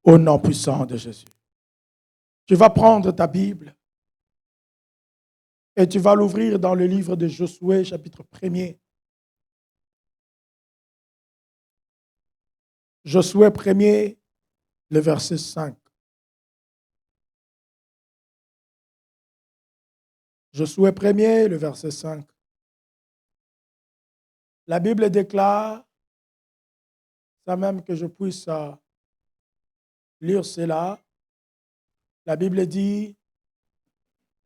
Au nom puissant de Jésus. Tu vas prendre ta Bible et tu vas l'ouvrir dans le livre de Josué, chapitre 1er. Josué 1er, le verset 5. Josué 1er, le verset 5. La Bible déclare, sans même que je puisse lire cela, la Bible dit,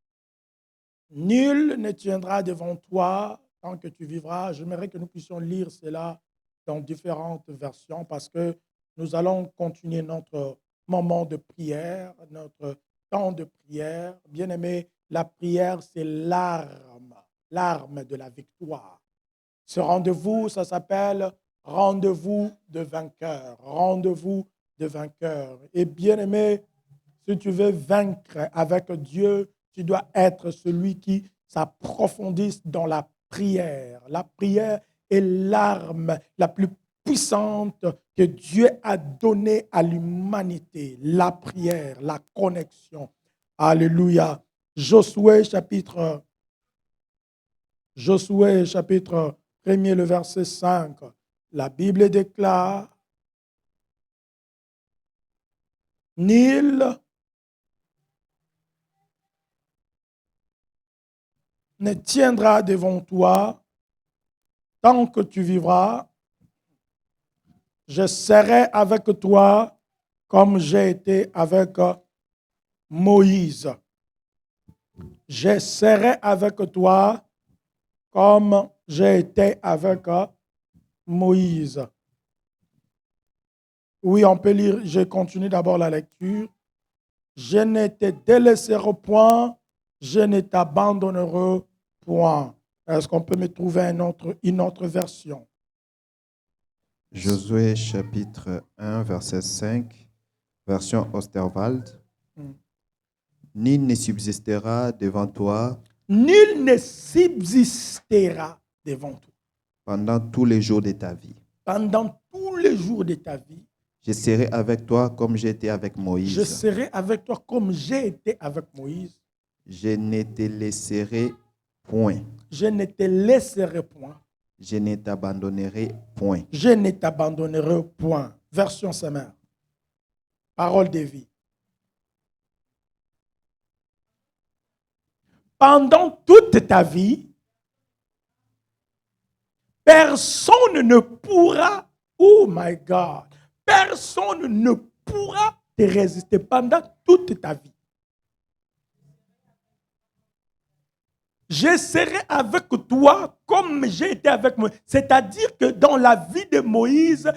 « Nul ne tiendra devant toi tant que tu vivras. » J'aimerais que nous puissions lire cela dans différentes versions parce que nous allons continuer notre moment de prière, notre temps de prière. Bien-aimé, la prière, c'est l'arme de la victoire. Ce rendez-vous, ça s'appelle rendez-vous de vainqueur. Rendez-vous de vainqueur. Et bien-aimé, si tu veux vaincre avec Dieu, tu dois être celui qui s'approfondisse dans la prière. La prière est l'arme la plus puissante que Dieu a donnée à l'humanité. La prière, la connexion. Alléluia. Josué chapitre 1er, le verset 5. La Bible déclare, « Nul ne tiendra devant toi tant que tu vivras. Je serai avec toi comme j'ai été avec Moïse. Je serai avec toi comme j'ai été avec Moïse. » Oui, on peut lire, je continue d'abord la lecture. « Je ne te délaisserai point, je ne t'abandonnerai point. » Est-ce qu'on peut me trouver une autre version? Josué chapitre 1, verset 5, version Osterwald. Nul ne subsistera devant toi. Nul ne subsistera devant toi. Pendant tous les jours de ta vie. Pendant tous les jours de ta vie. Je serai avec toi comme j'ai été avec Moïse. Je serai avec toi comme j'ai été avec Moïse. Je ne te laisserai point. Je ne te laisserai point. Je ne t'abandonnerai point. Je ne t'abandonnerai point. Version Semeur. Parole de vie. Pendant toute ta vie, personne ne pourra, oh my God, personne ne pourra te résister pendant toute ta vie. Je serai avec toi comme j'ai été avec Moïse. C'est-à-dire que dans la vie de Moïse,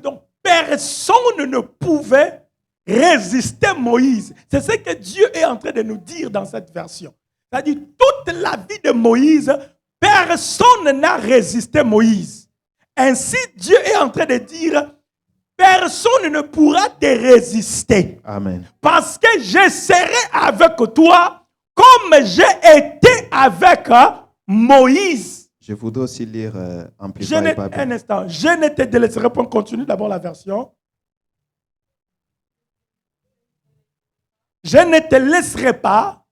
donc personne ne pouvait résister Moïse. C'est ce que Dieu est en train de nous dire dans cette version. C'est-à-dire toute la vie de Moïse, personne n'a résisté Moïse. Ainsi, Dieu est en train de dire, personne ne pourra te résister. Amen. Parce que je serai avec toi comme j'ai été avec Moïse. Je voudrais aussi lire Amplified Bible. Un instant, je ne te délaisserai pas. Continue d'abord la version. Je ne te laisserai pas.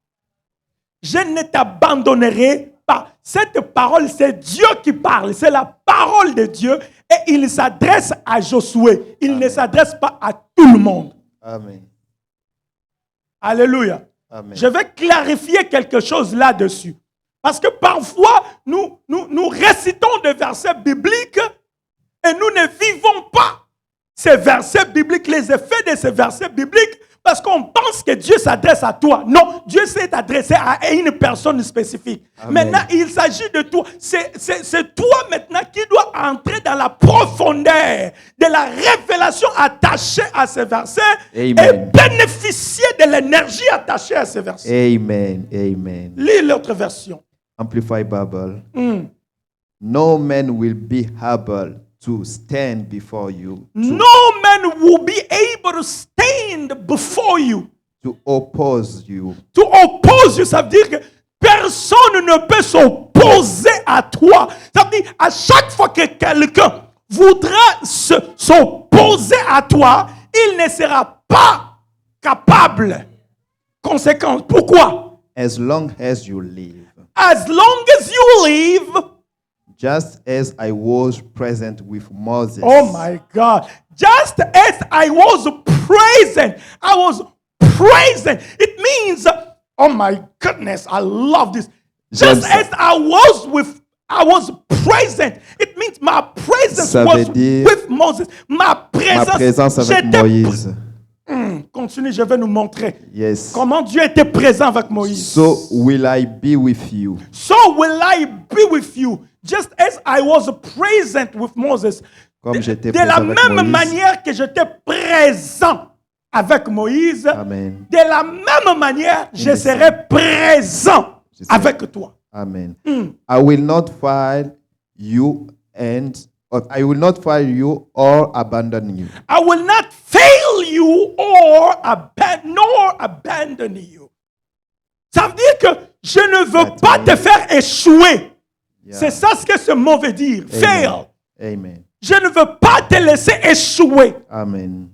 Je ne t'abandonnerai pas. Cette parole, c'est Dieu qui parle. C'est la parole de Dieu. Et il s'adresse à Josué. Il ne s'adresse pas à tout le monde. Amen. Alléluia. Amen. Je vais clarifier quelque chose là-dessus. Parce que parfois, nous récitons des versets bibliques et nous ne vivons pas ces versets bibliques, les effets de ces versets bibliques, parce qu'on pense que Dieu s'adresse à toi. Non, Dieu s'est adressé à une personne spécifique. Amen. Maintenant, il s'agit de toi. C'est toi maintenant qui dois entrer dans la profondeur de la révélation attachée à ces versets. Amen. Et bénéficier de l'énergie attachée à ces versets. Amen. Amen. Lis l'autre version. Amplified Bible. No man will be able to stand before you. No man will be able to stand before you. To oppose you. To oppose you, ça veut dire que personne ne peut s'opposer à toi. Ça veut dire à chaque fois que quelqu'un voudra s'opposer à toi, il ne sera pas capable. Conséquence, pourquoi? As long as you live. As long as you live, Just as I was present with Moses. oh my God, just as I was present, it means, oh my goodness, I love this. Just as I was present, it means my presence was with Moses. Ma présence avec Moïse. Continue, je vais nous montrer Yes. comment Dieu était présent avec Moïse. So will I be with you. So will I be with you, just as I was present with Moses. Comme j'étais De la présent avec même Moïse. manière que j'étais présent avec Moïse, Amen. de la même manière, je serai présent avec toi. Amen. I will not fail you or abandon you. I will not fail you or abandon you. Ça veut dire que je ne veux pas te faire échouer. Yeah. C'est ça ce que ce mot veut dire. Amen. Fail. Amen. Je ne veux pas te laisser échouer. Amen.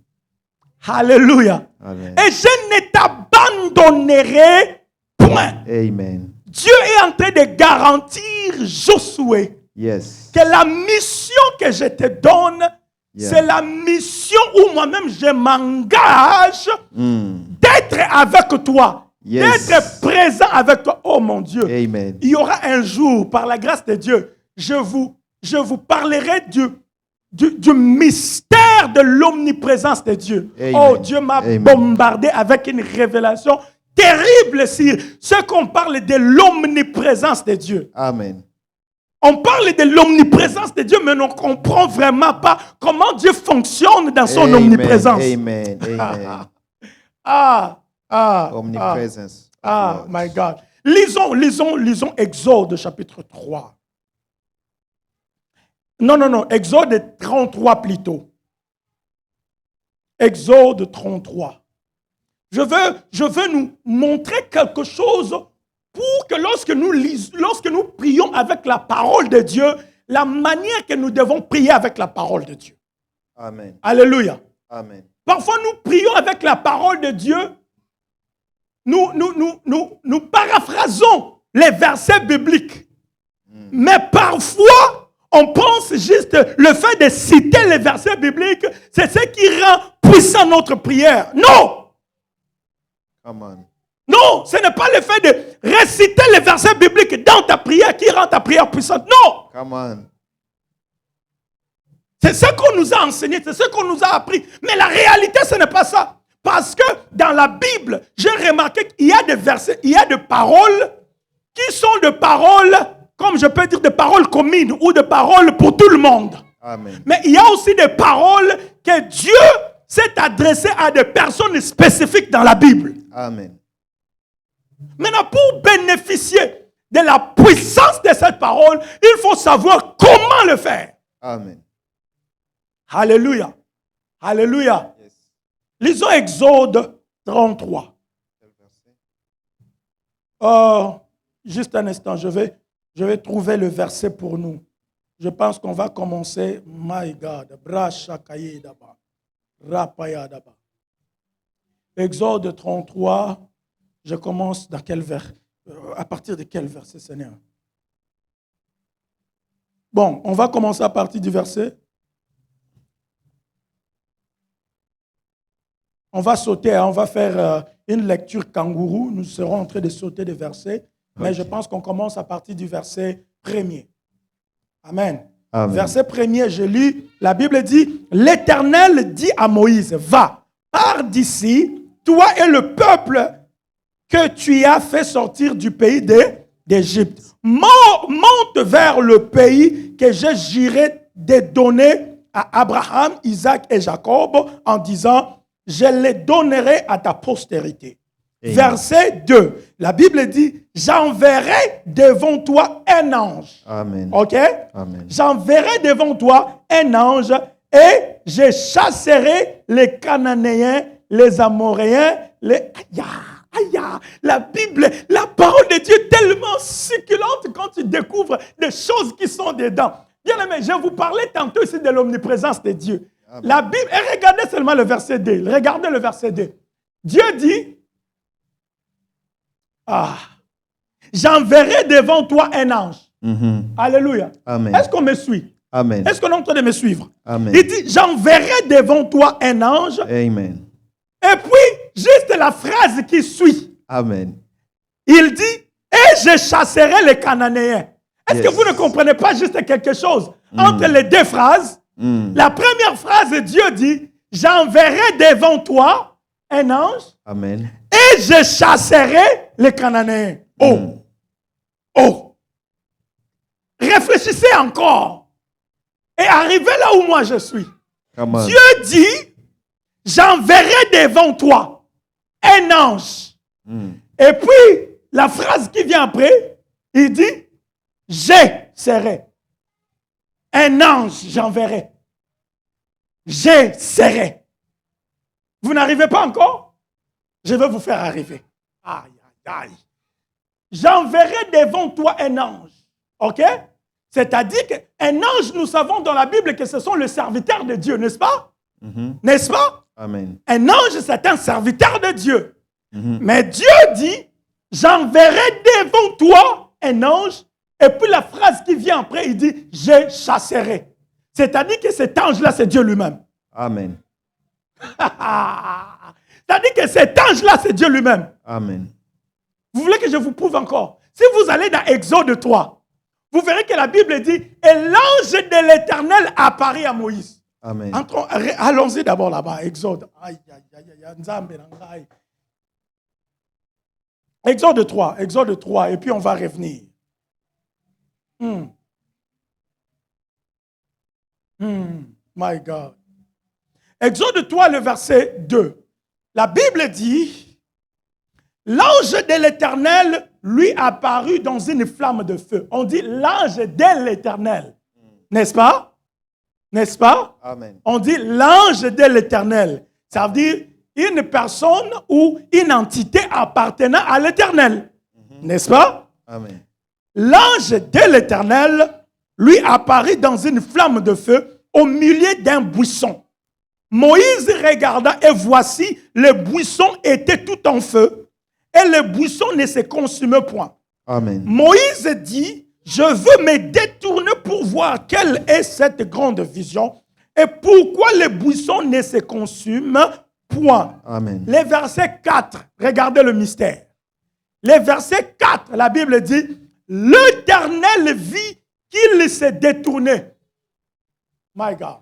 Alléluia. Amen. Et je ne t'abandonnerai point. Amen. Dieu est en train de garantir Josué Yes. que la mission que je te donne, Yeah. c'est la mission où moi-même je m'engage d'être avec toi, Yes. d'être présent avec toi. Oh mon Dieu. Amen. Il y aura un jour, par la grâce de Dieu, je vous parlerai du mystère de l'omniprésence de Dieu. Amen. Oh, Dieu m'a Amen. bombardé avec une révélation terrible sur ce qu'on parle de l'omniprésence de Dieu. Amen. On parle de l'omniprésence de Dieu, mais on ne comprend vraiment pas comment Dieu fonctionne dans son omniprésence. Amen. Amen. Omnipresence. Ah, my God. Lisons Exode chapitre 3. Non, Exode 33 plutôt. Exode 33. Je veux nous montrer quelque chose pour que lorsque nous prions avec la parole de Dieu, la manière que nous devons prier avec la parole de Dieu. Amen. Alléluia. Amen. Parfois, nous prions avec la parole de Dieu. Nous paraphrasons les versets bibliques. Mais parfois, on pense juste le fait de citer les versets bibliques, c'est ce qui rend puissant notre prière. Non! Come on. Non, ce n'est pas le fait de réciter les versets bibliques dans ta prière qui rend ta prière puissante. Non! Come on. C'est ce qu'on nous a enseigné, c'est ce qu'on nous a appris. Mais la réalité, ce n'est pas ça. Parce que dans la Bible, j'ai remarqué qu'il y a des versets, il y a des paroles qui sont des paroles, comme je peux dire, des paroles communes ou des paroles pour tout le monde. Amen. Mais il y a aussi des paroles que Dieu s'est adressé à des personnes spécifiques dans la Bible. Amen. Maintenant, pour bénéficier de la puissance de cette parole, il faut savoir comment le faire. Amen. Alléluia. Alléluia. Yes. Lisons Exode 33. Juste un instant, je vais trouver le verset pour nous. Je pense qu'on va commencer. My God. Exode 33. Je commence dans quel vers? À partir de quel verset, Seigneur? Bon, on va commencer à partir du verset. On va sauter, on va faire une lecture kangourou. Nous serons en train de sauter des versets. Mais je pense qu'on commence à partir du verset 1er. Amen. Amen. Verset 1er, je lis. La Bible dit, l'Éternel dit à Moïse, va, pars d'ici, toi et le peuple que tu as fait sortir du pays d'Égypte. Monte vers le pays que je jurai de donner à Abraham, Isaac et Jacob en disant, je les donnerai à ta postérité. Amen. Verset 2. La Bible dit, j'enverrai devant toi un ange. Amen. OK? Amen. J'enverrai devant toi un ange et je chasserai les Cananéens, les Amoréens, les... La Bible, la parole de Dieu est tellement succulente quand tu découvres des choses qui sont dedans. Bien aimé, je vous parlais tantôt ici de l'omniprésence de Dieu. Amen. La Bible, et regardez seulement le verset 2. Regardez le verset 2. Dieu dit, j'enverrai devant toi un ange. Alléluia. Amen. Est-ce qu'on me suit? Amen. Est-ce qu'on est en train de me suivre? Amen. Il dit, j'enverrai devant toi un ange. Amen. Et puis, juste la phrase qui suit. Amen. Il dit, et je chasserai les Cananéens. Est-ce que Yes. vous ne comprenez pas juste quelque chose entre les deux phrases? La première phrase, Dieu dit, j'enverrai devant toi un ange Amen. et je chasserai les Cananéens. Oh! Oh! Réfléchissez encore et arrivez là où moi je suis. Come on. Dieu dit, j'enverrai devant toi un ange. Et puis, la phrase qui vient après, il dit, je serai. Un ange, j'enverrai. Je serai. Vous n'arrivez pas encore? Je vais vous faire arriver. Aïe, aïe, aïe. J'enverrai devant toi un ange. OK? C'est-à-dire qu'un ange, nous savons dans la Bible que ce sont les serviteurs de Dieu, n'est-ce pas? N'est-ce pas? Amen. Un ange, c'est un serviteur de Dieu. Mais Dieu dit, j'enverrai devant toi un ange. Et puis la phrase qui vient après, il dit, je chasserai. C'est-à-dire que cet ange-là, c'est Dieu lui-même. Amen. C'est-à-dire que cet ange-là, c'est Dieu lui-même. Amen. Vous voulez que je vous prouve encore? Si vous allez dans Exode 3, vous verrez que la Bible dit, et l'ange de l'Éternel apparut à Moïse. Amen. Allons-y d'abord là-bas, Exode. Aïe, aïe, aïe, aïe, Nzambe nangai. Exode 3, et puis on va revenir. My God. Exode 3, le verset 2. La Bible dit, l'ange de l'Éternel lui apparut dans une flamme de feu. On dit l'ange de l'Éternel. N'est-ce pas? N'est-ce pas? Amen. On dit l'ange de l'Éternel. Ça veut dire une personne ou une entité appartenant à l'Éternel. N'est-ce pas? Amen. L'ange de l'Éternel lui apparut dans une flamme de feu au milieu d'un buisson. Moïse regarda et voici, le buisson était tout en feu et le buisson ne se consumait point. Amen. Moïse dit, je veux me détourner pour voir quelle est cette grande vision et pourquoi le buisson ne se consume point. Amen. Le verset 4, regardez le mystère. Le verset 4, la Bible dit, l'Éternel vit qu'il se détournait. My God.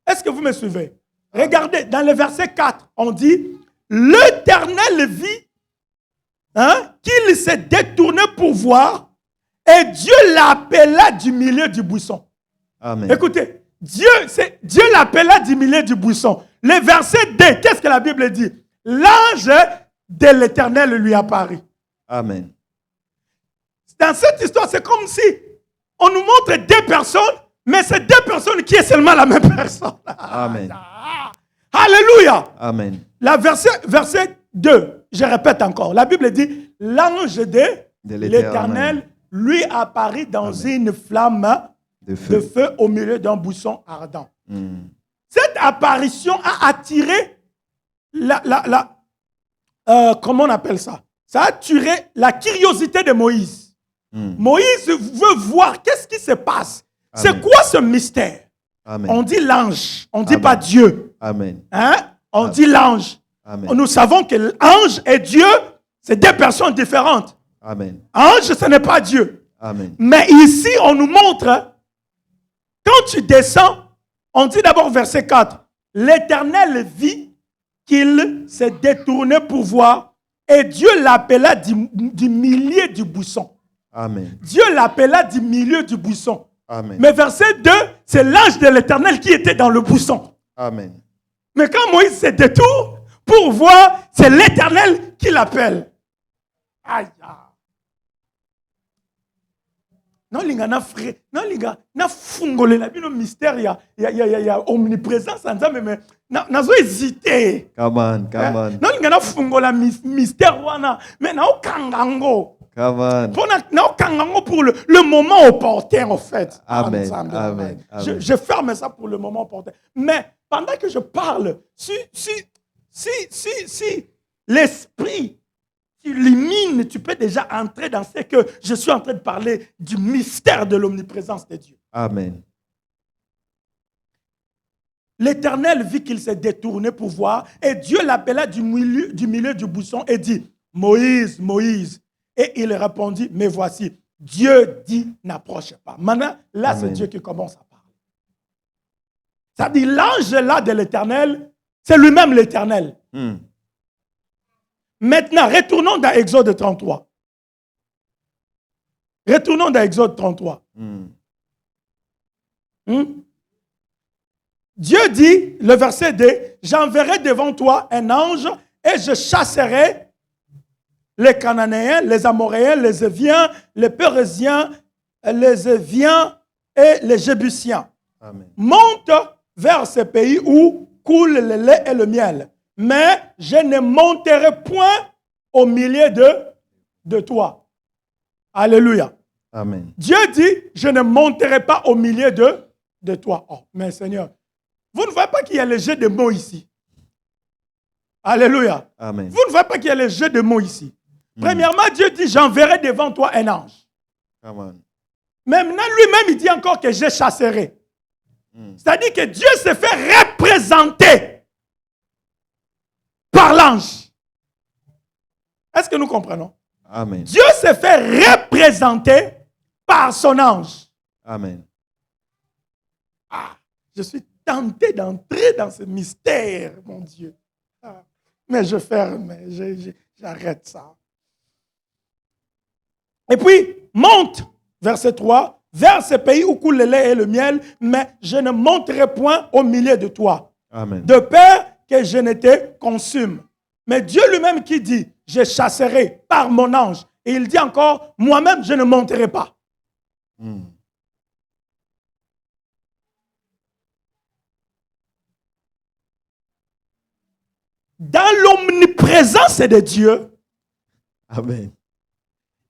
Est-ce que vous me suivez? Regardez, dans le verset 4, on dit, l'Éternel vit qu'il se détournait pour voir et Dieu l'appela du milieu du buisson. Amen. Écoutez, Dieu l'appela du milieu du buisson. Le verset 2, qu'est-ce que la Bible dit? L'ange de l'Éternel lui apparut. Amen. Dans cette histoire, c'est comme si on nous montre deux personnes, mais c'est deux personnes qui est seulement la même personne. Amen. Alléluia. Amen. La verset 2, je répète encore. La Bible dit, l'ange de l'Éternel lui apparut dans une flamme de feu au milieu d'un buisson ardent. Cette apparition a attiré comment on appelle ça? Ça a attiré la curiosité de Moïse. Moïse veut voir qu'est-ce qui se passe. Amen. C'est quoi ce mystère? Amen. On dit l'ange, on ne dit pas Dieu. Amen. On dit l'ange. Nous savons que l'ange et Dieu, c'est deux personnes différentes. Amen. Ange, ce n'est pas Dieu. Amen. Mais ici, on nous montre, quand tu descends, on dit d'abord verset 4, l'Éternel vit qu'il s'est détourné pour voir et Dieu l'appela du milieu du buisson. Amen. Dieu l'appela du milieu du buisson. Amen. Mais verset 2, c'est l'ange de l'Éternel qui était dans le buisson. Amen. Mais quand Moïse se détourne pour voir, c'est l'Éternel qui l'appelle. Aïe. Non, les gars, na fungole la bino mystère, il y a omniprésence en ça, mais nazo hésité. Come on. Non, les gars, na fungola mystère wana, mais na okangango. Come on. Pour le moment opportun, en fait. Amen. Amen. Amen. Je ferme ça pour le moment opportun. Mais pendant que je parle, si l'esprit t'illumine, tu peux déjà entrer dans ce que je suis en train de parler du mystère de l'omniprésence de Dieu. Amen. L'Éternel vit qu'il s'est détourné pour voir et Dieu l'appela du milieu du buisson et dit, Moïse, Moïse. Et il répondit, mais voici, Dieu dit, n'approche pas. Maintenant, là, Amen. c'est Dieu qui commence à parler. Ça dit, l'ange là de l'Éternel, c'est lui-même l'Éternel. Maintenant, retournons dans Exode 33. Retournons dans Exode 33. Dieu dit, le verset 2, j'enverrai devant toi un ange et je chasserai les Cananéens, les Amoréens, les Éviens, les Pérésiens, les Éviens et les Jébusiens. Amen. Monte vers ces pays où coule le lait et le miel. Mais je ne monterai point au milieu de toi. Alléluia. Amen. Dieu dit, je ne monterai pas au milieu de toi. Oh, mais Seigneur, vous ne voyez pas qu'il y a le jeu de mots ici. Alléluia. Amen. Vous ne voyez pas qu'il y a le jeu de mots ici. Premièrement, Dieu dit, j'enverrai devant toi un ange. Come on. Mais maintenant, lui-même, il dit encore que je chasserai. C'est-à-dire que Dieu se fait représenter par l'ange. Est-ce que nous comprenons? Amen. Dieu se fait représenter par son ange. Amen. Ah, je suis tenté d'entrer dans ce mystère, mon Dieu. Ah, mais je ferme, j'arrête ça. Et puis, monte, verset 3, vers ce pays où coule le lait et le miel, mais je ne monterai point au milieu de toi. Amen. De peur que je ne te consume. Mais Dieu lui-même qui dit, je chasserai par mon ange. Et il dit encore, moi-même, je ne monterai pas. Dans l'omniprésence de Dieu, Amen.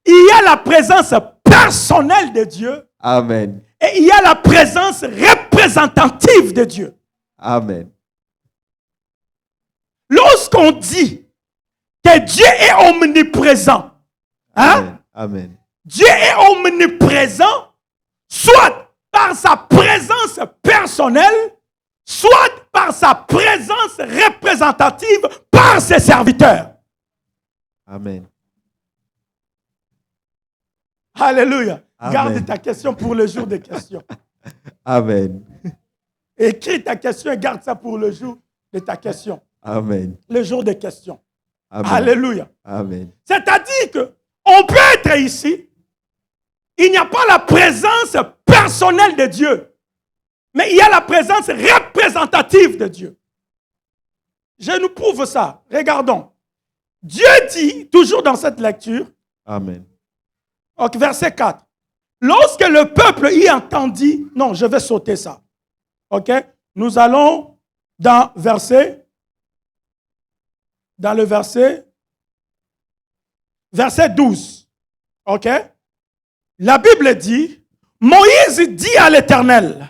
il y a la présence personnelle de Dieu. Amen. Et il y a la présence représentative de Dieu. Amen. Lorsqu'on dit que Dieu est omniprésent, hein? Amen. Dieu est omniprésent, soit par sa présence personnelle, soit par sa présence représentative par ses serviteurs. Amen. Alléluia. Amen. Garde ta question pour le jour des questions. Amen. Écris ta question et garde ça pour le jour de ta question. Amen. Le jour des questions. Amen. Alléluia. Amen. C'est-à-dire qu'on peut être ici, il n'y a pas la présence personnelle de Dieu, mais il y a la présence représentative de Dieu. Je nous prouve ça. Regardons. Dieu dit, toujours dans cette lecture, Amen. verset 4, lorsque le peuple y entendit, non, je vais sauter ça. Ok? Nous allons dans le verset 12. Ok? La Bible dit, Moïse dit à l'Éternel,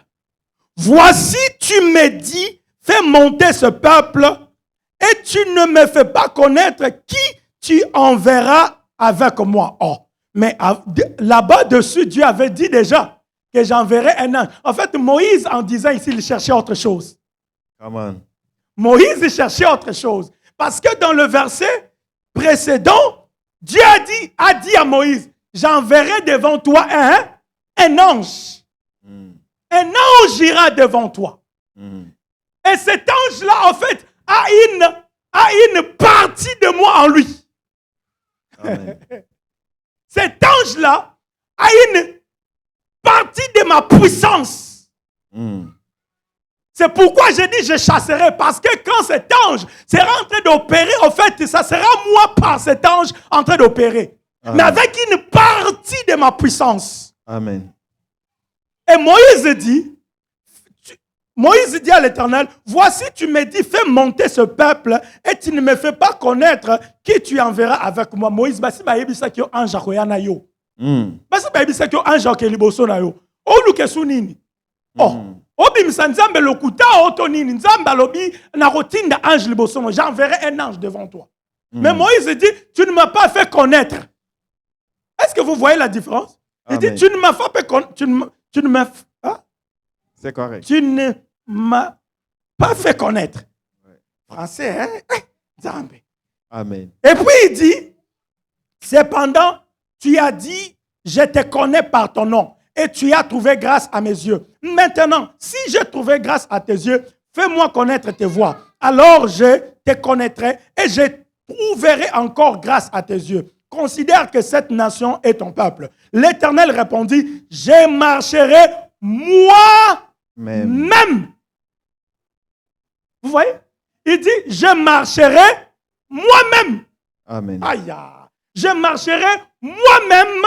voici tu me dis, fais monter ce peuple et tu ne me fais pas connaître qui tu enverras avec moi. Oh, mais là-bas dessus, Dieu avait dit déjà que j'enverrai un ange. En fait, Moïse, en disant ici, il cherchait autre chose. Come on. Moïse cherchait autre chose. Parce que dans le verset précédent, Dieu a dit à Moïse, j'enverrai devant toi un ange. Un ange ira devant toi. Et cet ange-là, en fait, a une partie de moi en lui. Amen. Cet ange-là a une partie de ma puissance. C'est pourquoi j'ai dit je chasserai. Parce que quand cet ange sera en train d'opérer, en fait, ça sera moi par cet ange en train d'opérer. Amen. Mais avec une partie de ma puissance. Amen. Et Moïse dit, Moïse dit à l'Éternel, voici tu me dis, fais monter ce peuple et tu ne me fais pas connaître qui tu enverras avec moi. Moïse, basi ba yebisa ki ange akoyana yo. Basi ba yebisa ki ange akeliboso na yo. Oluke su nini? Obimisa nzambe lokuta oto nini? Nzambe alobi na rotinda ange liboso mo. J'enverrai un ange devant toi. Mais Moïse dit, tu ne m'as pas fait connaître. Est-ce que vous voyez la différence? Il dit, tu ne m'as pas fait connaître. Tu ne m'as C'est correct. Tu ne m'as pas fait connaître. Français, hein? Nzambe. Amen. Et puis il dit, cependant, tu as dit, je te connais par ton nom et tu as trouvé grâce à mes yeux. Maintenant, si j'ai trouvé grâce à tes yeux, fais-moi connaître tes voies. Alors je te connaîtrai et je trouverai encore grâce à tes yeux. Considère que cette nation est ton peuple. L'Éternel répondit, je marcherai moi-même. Vous voyez? Il dit, je marcherai moi-même. Amen. Aïe, je marcherai moi-même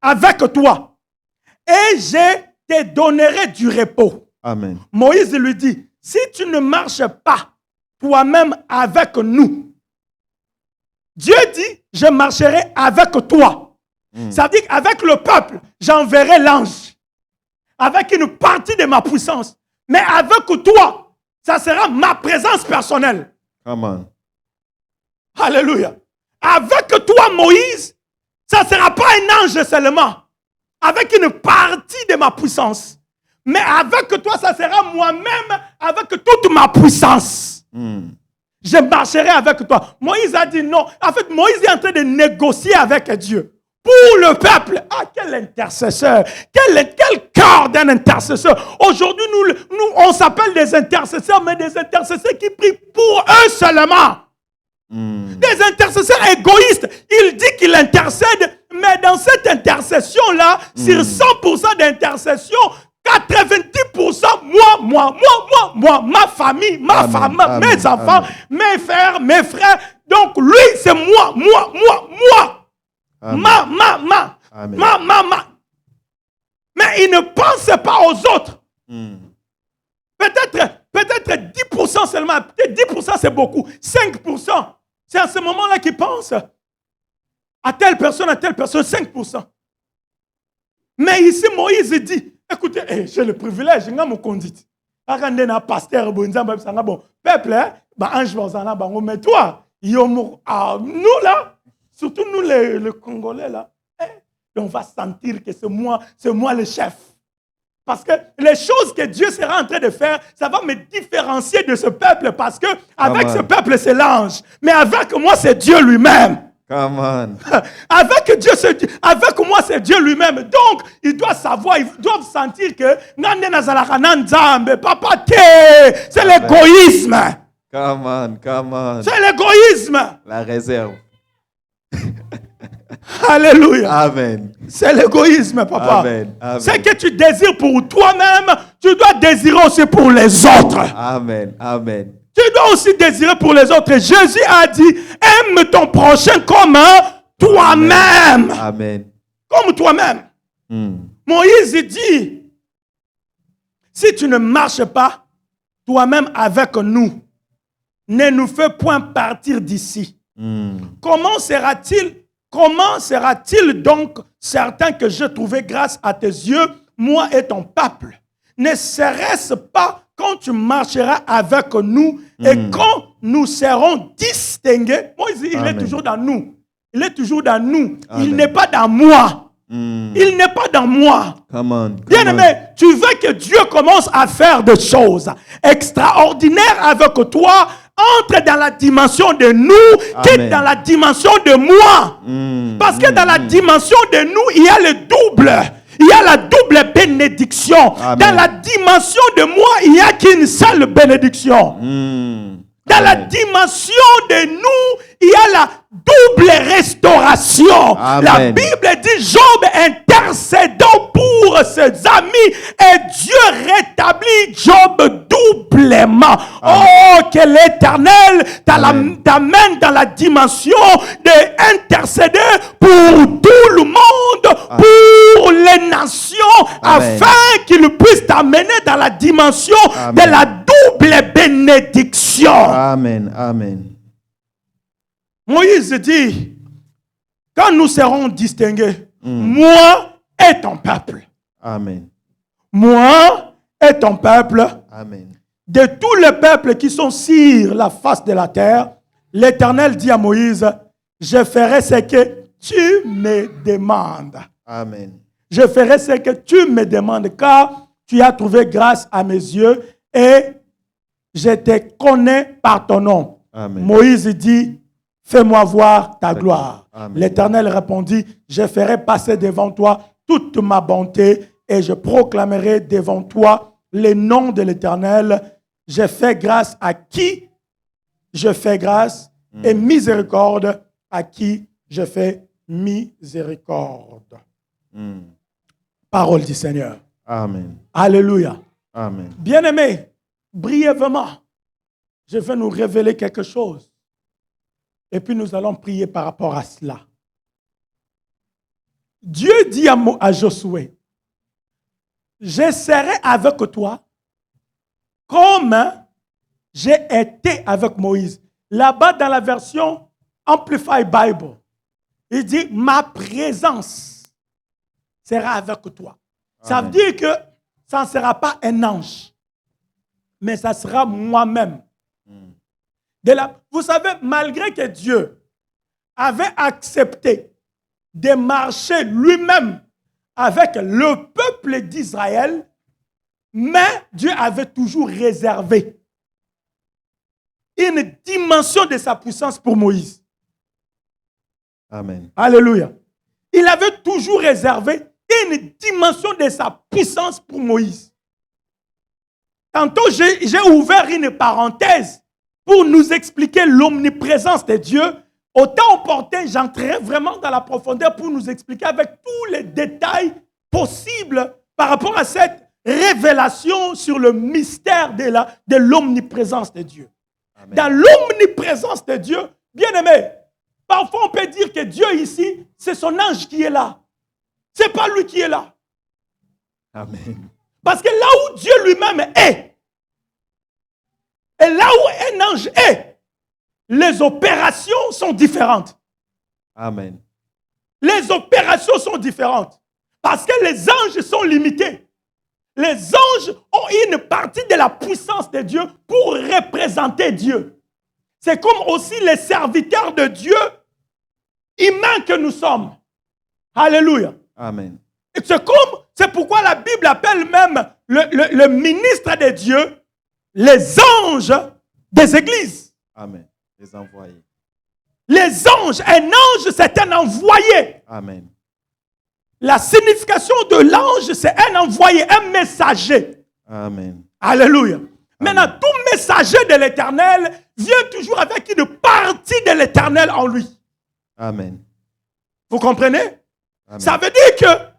avec toi et je te donnerai du repos. Amen. Moïse lui dit, si tu ne marches pas toi-même avec nous, Dieu dit, je marcherai avec toi. Ça veut dire qu'avec le peuple, j'enverrai l'ange avec une partie de ma puissance. Mais avec toi, ça sera ma présence personnelle. Amen. Alléluia. Avec toi, Moïse, ça ne sera pas un ange seulement, avec une partie de ma puissance. Mais avec toi, ça sera moi-même avec toute ma puissance. Je marcherai avec toi. Moïse a dit non. En fait, Moïse est en train de négocier avec Dieu. Pour le peuple. Ah, quel intercesseur. Quel cœur d'un intercesseur. Aujourd'hui, nous, on s'appelle des intercesseurs, mais des intercesseurs qui prient pour eux seulement. Des intercesseurs égoïstes. Il dit qu'il intercède, mais dans cette intercession-là, sur 100% d'intercession, 90%, moi, ma famille, ma femme, mes enfants, mes frères. Donc lui, c'est moi. Ma. Mais il ne pense pas aux autres. Peut-être 10% seulement. Peut-être 10% c'est beaucoup. 5%. C'est à ce moment-là qu'il pense à telle personne, 5%. Mais ici, Moïse dit, écoutez, j'ai le privilège, j'ai mon conduite. Pasteur, bon, peuple, ange, mais toi, nous là, surtout nous les Congolais là, on va sentir que c'est moi le chef. Parce que les choses que Dieu sera en train de faire, ça va me différencier de ce peuple. Parce que avec ce peuple, c'est l'ange. Mais avec moi, c'est Dieu lui-même. Come on. Avec moi, c'est Dieu lui-même. Donc, ils doivent savoir, ils doivent sentir que papa, c'est l'égoïsme. Come on. C'est l'égoïsme. La réserve. Alléluia. Amen. C'est l'égoïsme, papa. Amen. Ce que tu désires pour toi-même, tu dois désirer aussi pour les autres. Amen. Tu dois aussi désirer pour les autres. Jésus a dit, aime ton prochain comme toi-même. Amen. Comme toi-même. Moïse dit, si tu ne marches pas toi-même avec nous, ne nous fais point partir d'ici. Comment sera-t-il donc certain que j'ai trouvé grâce à tes yeux, moi et ton peuple? Ne serait-ce pas quand tu marcheras avec nous et quand nous serons distingués? Moïse, il est toujours dans nous. Il est toujours dans nous. Amen. Il n'est pas dans moi. Il n'est pas dans moi. Bien-aimé, tu veux que Dieu commence à faire des choses extraordinaires avec toi. Entre dans la dimension de nous, quitte dans la dimension de moi. Parce que dans la dimension de nous, il y a le double. Il y a la double bénédiction. Amen. Dans la dimension de moi, il n'y a qu'une seule bénédiction. Dans la dimension de nous, il y a la double restauration. Amen. La Bible dit Job intercédant pour ses amis et Dieu rétablit Job doublement. Amen. Oh, que l'Éternel t'amène dans la dimension d'intercéder pour tout le monde pour les nations, Amen. afin qu'il puisse t'amener dans la dimension Amen. de la double bénédiction. Amen. Amen. Moïse dit, quand nous serons distingués, Mm. moi et ton peuple, Amen. moi et ton peuple, Amen. de tous les peuples qui sont sur la face de la terre, l'Éternel dit à Moïse, je ferai ce que tu me demandes. Amen. Je ferai ce que tu me demandes, car tu as trouvé grâce à mes yeux et je te connais par ton nom. Amen. Moïse dit, fais-moi voir ta gloire. Amen. L'Éternel répondit, je ferai passer devant toi toute ma bonté et je proclamerai devant toi le nom de l'Éternel. Je fais grâce à qui je fais grâce et miséricorde à qui je fais miséricorde. Mm. Parole du Seigneur. Amen. Alléluia. Amen. Bien-aimés, brièvement, je vais nous révéler quelque chose. Et puis nous allons prier par rapport à cela. Dieu dit à Josué, je serai avec toi comme j'ai été avec Moïse. Là-bas, dans la version Amplified Bible, il dit, ma présence sera avec toi. Ça veut dire que ça ne sera pas un ange, mais ça sera moi-même. Vous savez, malgré que Dieu avait accepté de marcher lui-même avec le peuple d'Israël, mais Dieu avait toujours réservé une dimension de sa puissance pour Moïse. Amen. Alléluia. Il avait toujours réservé une dimension de sa puissance pour Moïse. Tantôt, j'ai ouvert une parenthèse pour nous expliquer l'omniprésence de Dieu. Au temps opportun, j'entrerai vraiment dans la profondeur pour nous expliquer avec tous les détails possibles par rapport à cette révélation sur le mystère de l'omniprésence de Dieu. Amen. Dans l'omniprésence de Dieu, bien aimé, parfois on peut dire que Dieu ici, c'est son ange qui est là. Ce n'est pas lui qui est là. Amen. Parce que là où Dieu lui-même est, et là où un ange est, les opérations sont différentes. Amen. Les opérations sont différentes. Parce que les anges sont limités. Les anges ont une partie de la puissance de Dieu pour représenter Dieu. C'est comme aussi les serviteurs de Dieu humains que nous sommes. Alléluia. Amen. Et c'est pourquoi la Bible appelle même le ministre de Dieu les anges des églises. Amen. Les envoyés. Les anges, un ange, c'est un envoyé. Amen. La signification de l'ange, c'est un envoyé, un messager. Amen. Alléluia. Maintenant, tout messager de l'Éternel vient toujours avec une partie de l'Éternel en lui. Amen. Vous comprenez? Amen. Ça veut dire que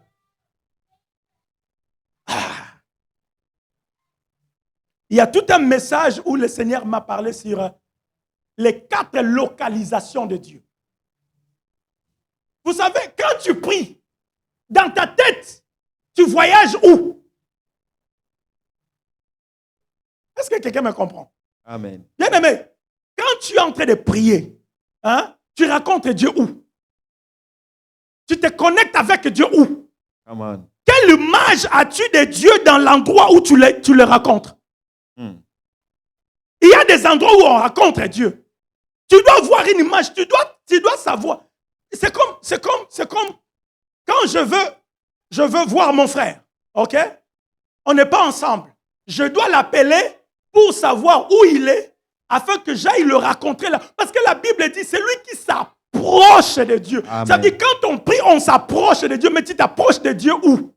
il y a tout un message où le Seigneur m'a parlé sur les 4 localisations de Dieu. Vous savez, quand tu pries, dans ta tête, tu voyages où? Est-ce que quelqu'un me comprend? Amen. Bien aimé, quand tu es en train de prier, tu racontes Dieu où? Tu te connectes avec Dieu où? Come on. Quelle image as-tu de Dieu dans l'endroit où tu le racontes? Il y a des endroits où on raconte Dieu. Tu dois voir une image, tu dois savoir. C'est comme quand je veux voir mon frère, ok? On n'est pas ensemble. Je dois l'appeler pour savoir où il est, afin que j'aille le raconter là. Parce que la Bible dit, c'est lui qui s'approche de Dieu. Amen. Ça veut dire, quand on prie, on s'approche de Dieu, mais tu t'approches de Dieu où?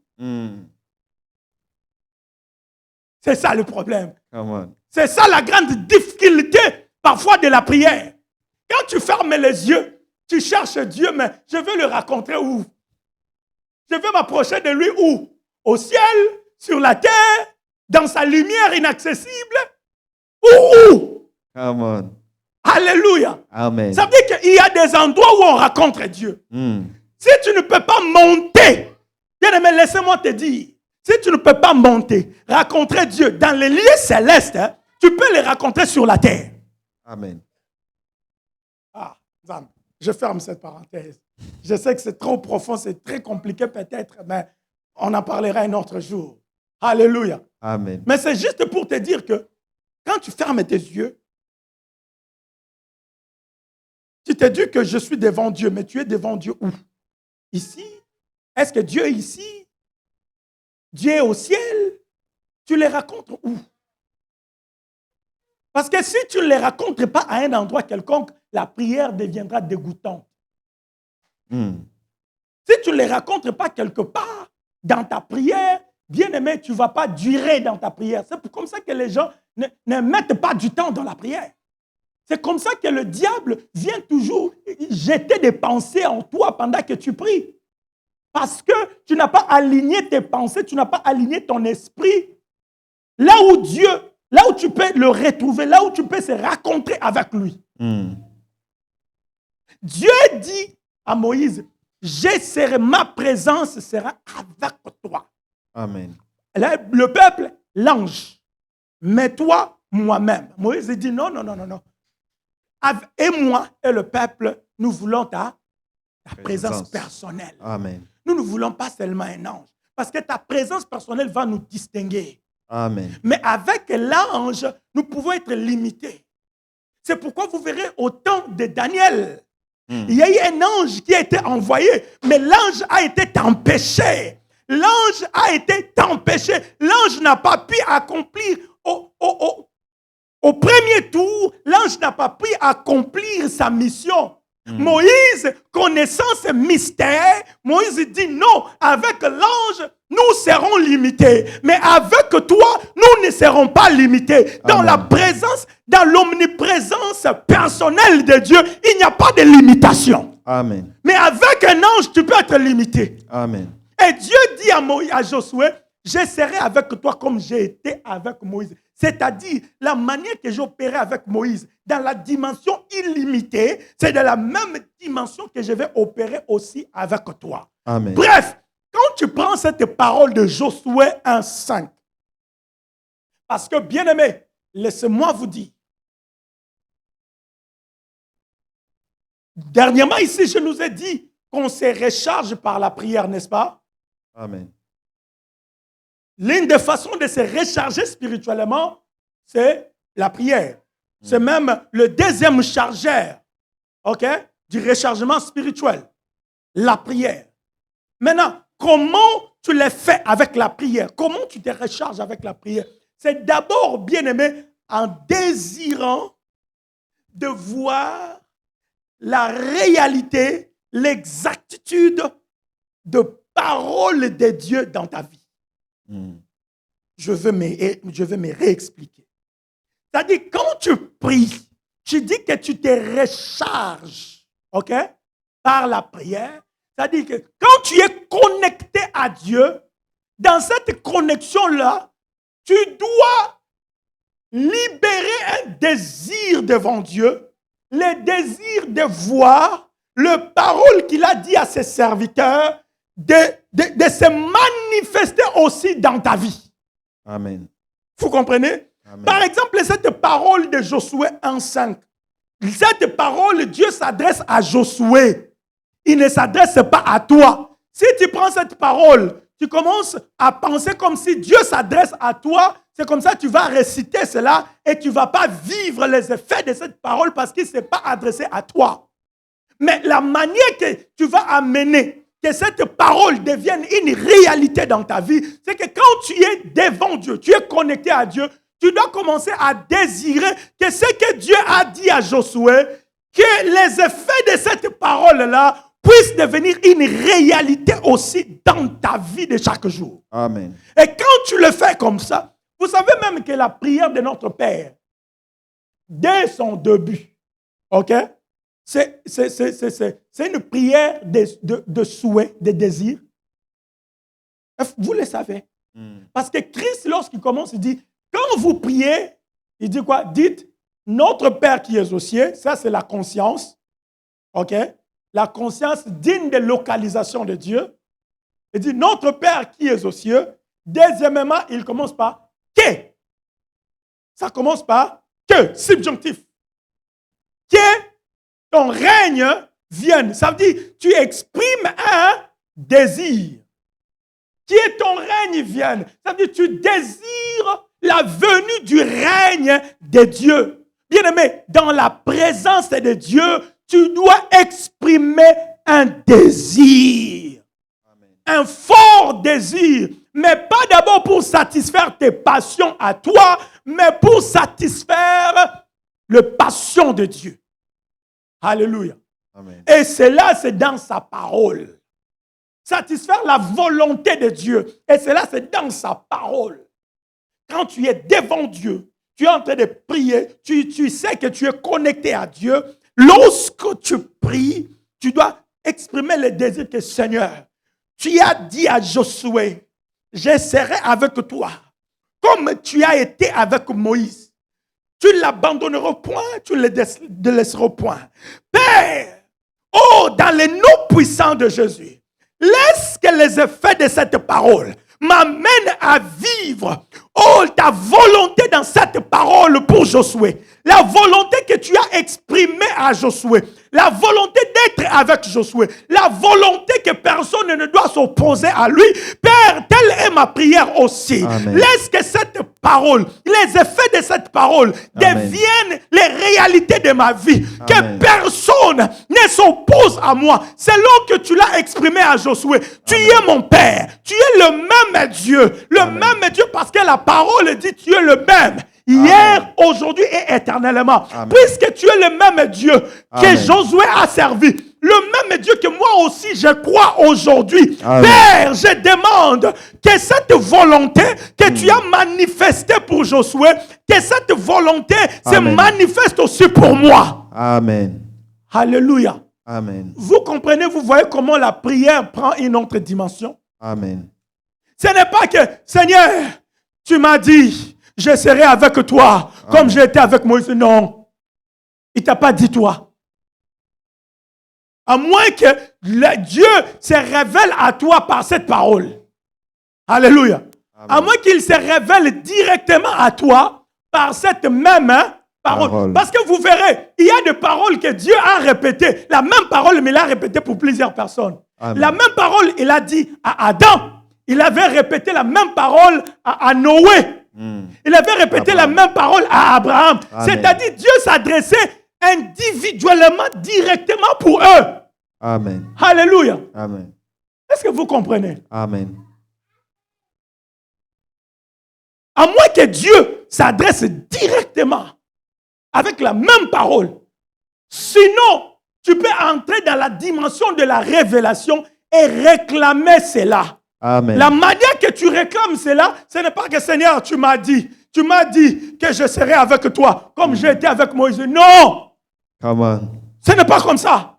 C'est ça le problème. Come on. C'est ça la grande difficulté parfois de la prière. Quand tu fermes les yeux, tu cherches Dieu, mais je veux le rencontrer où? Je veux m'approcher de lui où? Au ciel, sur la terre, dans sa lumière inaccessible? Où? Come on. Alléluia. Amen. Ça veut dire qu'il y a des endroits où on rencontre Dieu. Si tu ne peux pas monter, bien-aimé, laissez-moi te dire, si tu ne peux pas monter, rencontrer Dieu dans les lieux célestes, hein, tu peux les rencontrer sur la terre. Amen. Ah, Zam, je ferme cette parenthèse. Je sais que c'est trop profond, c'est très compliqué peut-être, mais on en parlera un autre jour. Alléluia. Amen. Mais c'est juste pour te dire que quand tu fermes tes yeux, tu te dis que je suis devant Dieu, mais tu es devant Dieu où? Ici? Est-ce que Dieu est ici? Dieu est au ciel? Tu les racontes où? Parce que si tu ne les racontes pas à un endroit quelconque, la prière deviendra dégoûtante. Si tu ne les racontes pas quelque part dans ta prière, bien-aimé, tu ne vas pas durer dans ta prière. C'est comme ça que les gens ne mettent pas du temps dans la prière. C'est comme ça que le diable vient toujours jeter des pensées en toi pendant que tu pries. Parce que tu n'as pas aligné tes pensées, tu n'as pas aligné ton esprit. Là où Dieu, là où tu peux le retrouver, là où tu peux se rencontrer avec lui. Dieu dit à Moïse, ma présence sera avec toi. Amen. Là, le peuple, l'ange, mais toi, moi-même. Moïse dit non. Et moi et le peuple, nous voulons ta présence personnelle. Amen. Nous ne voulons pas seulement un ange. Parce que ta présence personnelle va nous distinguer. Amen. Mais avec l'ange, nous pouvons être limités. C'est pourquoi vous verrez au temps de Daniel, il y a eu un ange qui a été envoyé, mais l'ange a été empêché. L'ange a été empêché. L'ange n'a pas pu accomplir au premier tour, l'ange n'a pas pu accomplir sa mission. Moïse, connaissant ce mystère, Moïse dit non, avec l'ange, nous serons limités. Mais avec toi, nous ne serons pas limités. Dans la présence, dans l'omniprésence personnelle de Dieu, il n'y a pas de limitation. Amen. Mais avec un ange, tu peux être limité. Amen. Et Dieu dit à Josué, je serai avec toi comme j'ai été avec Moïse. C'est-à-dire, la manière que j'opérais avec Moïse, dans la dimension illimitée, c'est de la même dimension que je vais opérer aussi avec toi. Amen. Bref, quand tu prends cette parole de Josué 1,5, parce que, bien-aimé, laissez-moi vous dire, dernièrement ici, je nous ai dit qu'on se recharge par la prière, n'est-ce pas? Amen. L'une des façons de se recharger spirituellement, c'est la prière. C'est même le deuxième chargeur, du rechargement spirituel. La prière. Maintenant, comment tu le fais avec la prière? Comment tu te recharges avec la prière? C'est d'abord, bien-aimé, en désirant de voir la réalité, l'exactitude de parole de Dieu dans ta vie. Je veux me réexpliquer. C'est-à-dire, quand tu pries, tu dis que tu te recharges, par la prière. C'est-à-dire que quand tu es connecté à Dieu, dans cette connexion-là, tu dois libérer un désir devant Dieu, le désir de voir le parole qu'il a dit à ses serviteurs, de se manifester aussi dans ta vie. Amen. Vous comprenez? Amen. Par exemple, cette parole de Josué 1,5. Cette parole, Dieu s'adresse à Josué. Il ne s'adresse pas à toi. Si tu prends cette parole, tu commences à penser comme si Dieu s'adresse à toi. C'est comme ça que tu vas réciter cela et tu ne vas pas vivre les effets de cette parole parce qu'il ne s'est pas adressé à toi. Mais la manière que tu vas amener que cette parole devienne une réalité dans ta vie, c'est que quand tu es devant Dieu, tu es connecté à Dieu, tu dois commencer à désirer que ce que Dieu a dit à Josué, que les effets de cette parole-là puissent devenir une réalité aussi dans ta vie de chaque jour. Amen. Et quand tu le fais comme ça, vous savez même que la prière de notre Père, dès son début, c'est une prière de souhait, de désir. Vous le savez. Parce que Christ, lorsqu'il commence, il dit, quand vous priez, il dit quoi? Dites, notre Père qui est aux cieux, ça c'est la conscience. la conscience digne de localisation de Dieu. Il dit, notre Père qui est aux cieux. Deuxièmement, il commence par que. Ça commence par que, subjonctif. Que ton règne vienne. Ça veut dire, tu exprimes un désir. Que ton règne vienne. Ça veut dire, tu désires la venue du règne de Dieu. Bien-aimé, dans la présence de Dieu, tu dois exprimer un désir. Amen. Un fort désir. Mais pas d'abord pour satisfaire tes passions à toi, mais pour satisfaire les passions de Dieu. Alléluia. Amen. Et cela, c'est dans sa parole. Satisfaire la volonté de Dieu. Et cela, c'est dans sa parole. Quand tu es devant Dieu, tu es en train de prier, tu sais que tu es connecté à Dieu. Lorsque tu pries, tu dois exprimer le désir que Seigneur, tu as dit à Josué, je serai avec toi, comme tu as été avec Moïse. Tu ne l'abandonneras point, tu ne le laisseras point. Père, oh, dans les noms puissants de Jésus, laisse que les effets de cette parole m'amènent à vivre, oh, ta volonté dans cette parole pour Josué. La volonté que tu as exprimée à Josué. La volonté d'être avec Josué. La volonté que personne ne doit s'opposer à lui. Père, telle est ma prière aussi. Amen. Laisse que cette parole, les effets de cette parole deviennent les réalités de ma vie. Amen. Que personne ne s'oppose à moi. Selon que tu l'as exprimé à Josué. Tu es mon Père. Tu es le même Dieu. Le même Dieu parce que la parole dit tu es le même. Hier, amen. Aujourd'hui et éternellement. Amen. Puisque tu es le même Dieu que amen. Josué a servi, le même Dieu que moi aussi je crois aujourd'hui. Père, je demande que cette volonté que tu as manifestée pour Josué, que cette volonté se manifeste aussi pour moi. Amen. Alléluia. Amen. Vous comprenez, vous voyez comment la prière prend une autre dimension. Amen. Ce n'est pas que, Seigneur, tu m'as dit, je serai avec toi comme j'ai été avec Moïse. Non. Il ne t'a pas dit toi. À moins que Dieu se révèle à toi par cette parole. Alléluia. Amen. À moins qu'il se révèle directement à toi par cette même parole. Parce que vous verrez, il y a des paroles que Dieu a répétées. La même parole, mais il l'a répétée pour plusieurs personnes. Amen. La même parole, il a dit à Adam. Il avait répété la même parole à Noé. Il avait répété la même parole à Abraham. C'est-à-dire Dieu s'adressait individuellement, directement pour eux. Amen. Alléluia. Amen. Est-ce que vous comprenez? Amen. À moins que Dieu s'adresse directement avec la même parole. Sinon, tu peux entrer dans la dimension de la révélation et réclamer cela. Amen. La manière que tu réclames cela, ce n'est pas que Seigneur, tu m'as dit que je serai avec toi, comme j'ai été avec Moïse. Non! Come on. Ce n'est pas comme ça.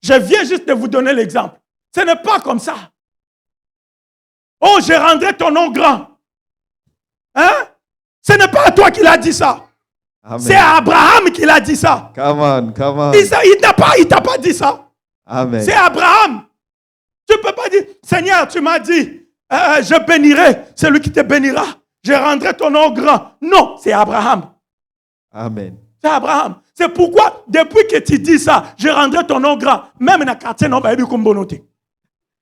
Je viens juste de vous donner l'exemple. Ce n'est pas comme ça. Oh, je rendrai ton nom grand. Hein? Ce n'est pas à toi qu'il a dit ça. Amen. C'est à Abraham qu'il a dit ça. Come on, come on. Il t'a pas dit ça. Amen. C'est Abraham. Tu ne peux pas dire, Seigneur, tu m'as dit, je bénirai celui qui te bénira. Je rendrai ton nom grand. Non, c'est Abraham. Amen. C'est Abraham. C'est pourquoi, depuis que tu dis ça, je rendrai ton nom grand. Même dans le quartier, non, bah, comme bonnoté.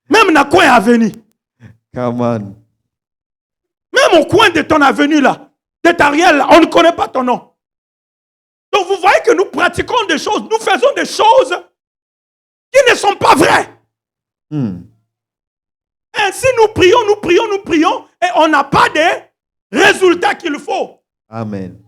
Même dans le coin avenue. Come on. Même au coin de ton avenue là, de ta rielle là, on ne connaît pas ton nom. Donc vous voyez que nous pratiquons des choses, nous faisons des choses qui ne sont pas vraies. Ainsi nous prions et on n'a pas de résultats qu'il faut. Amen.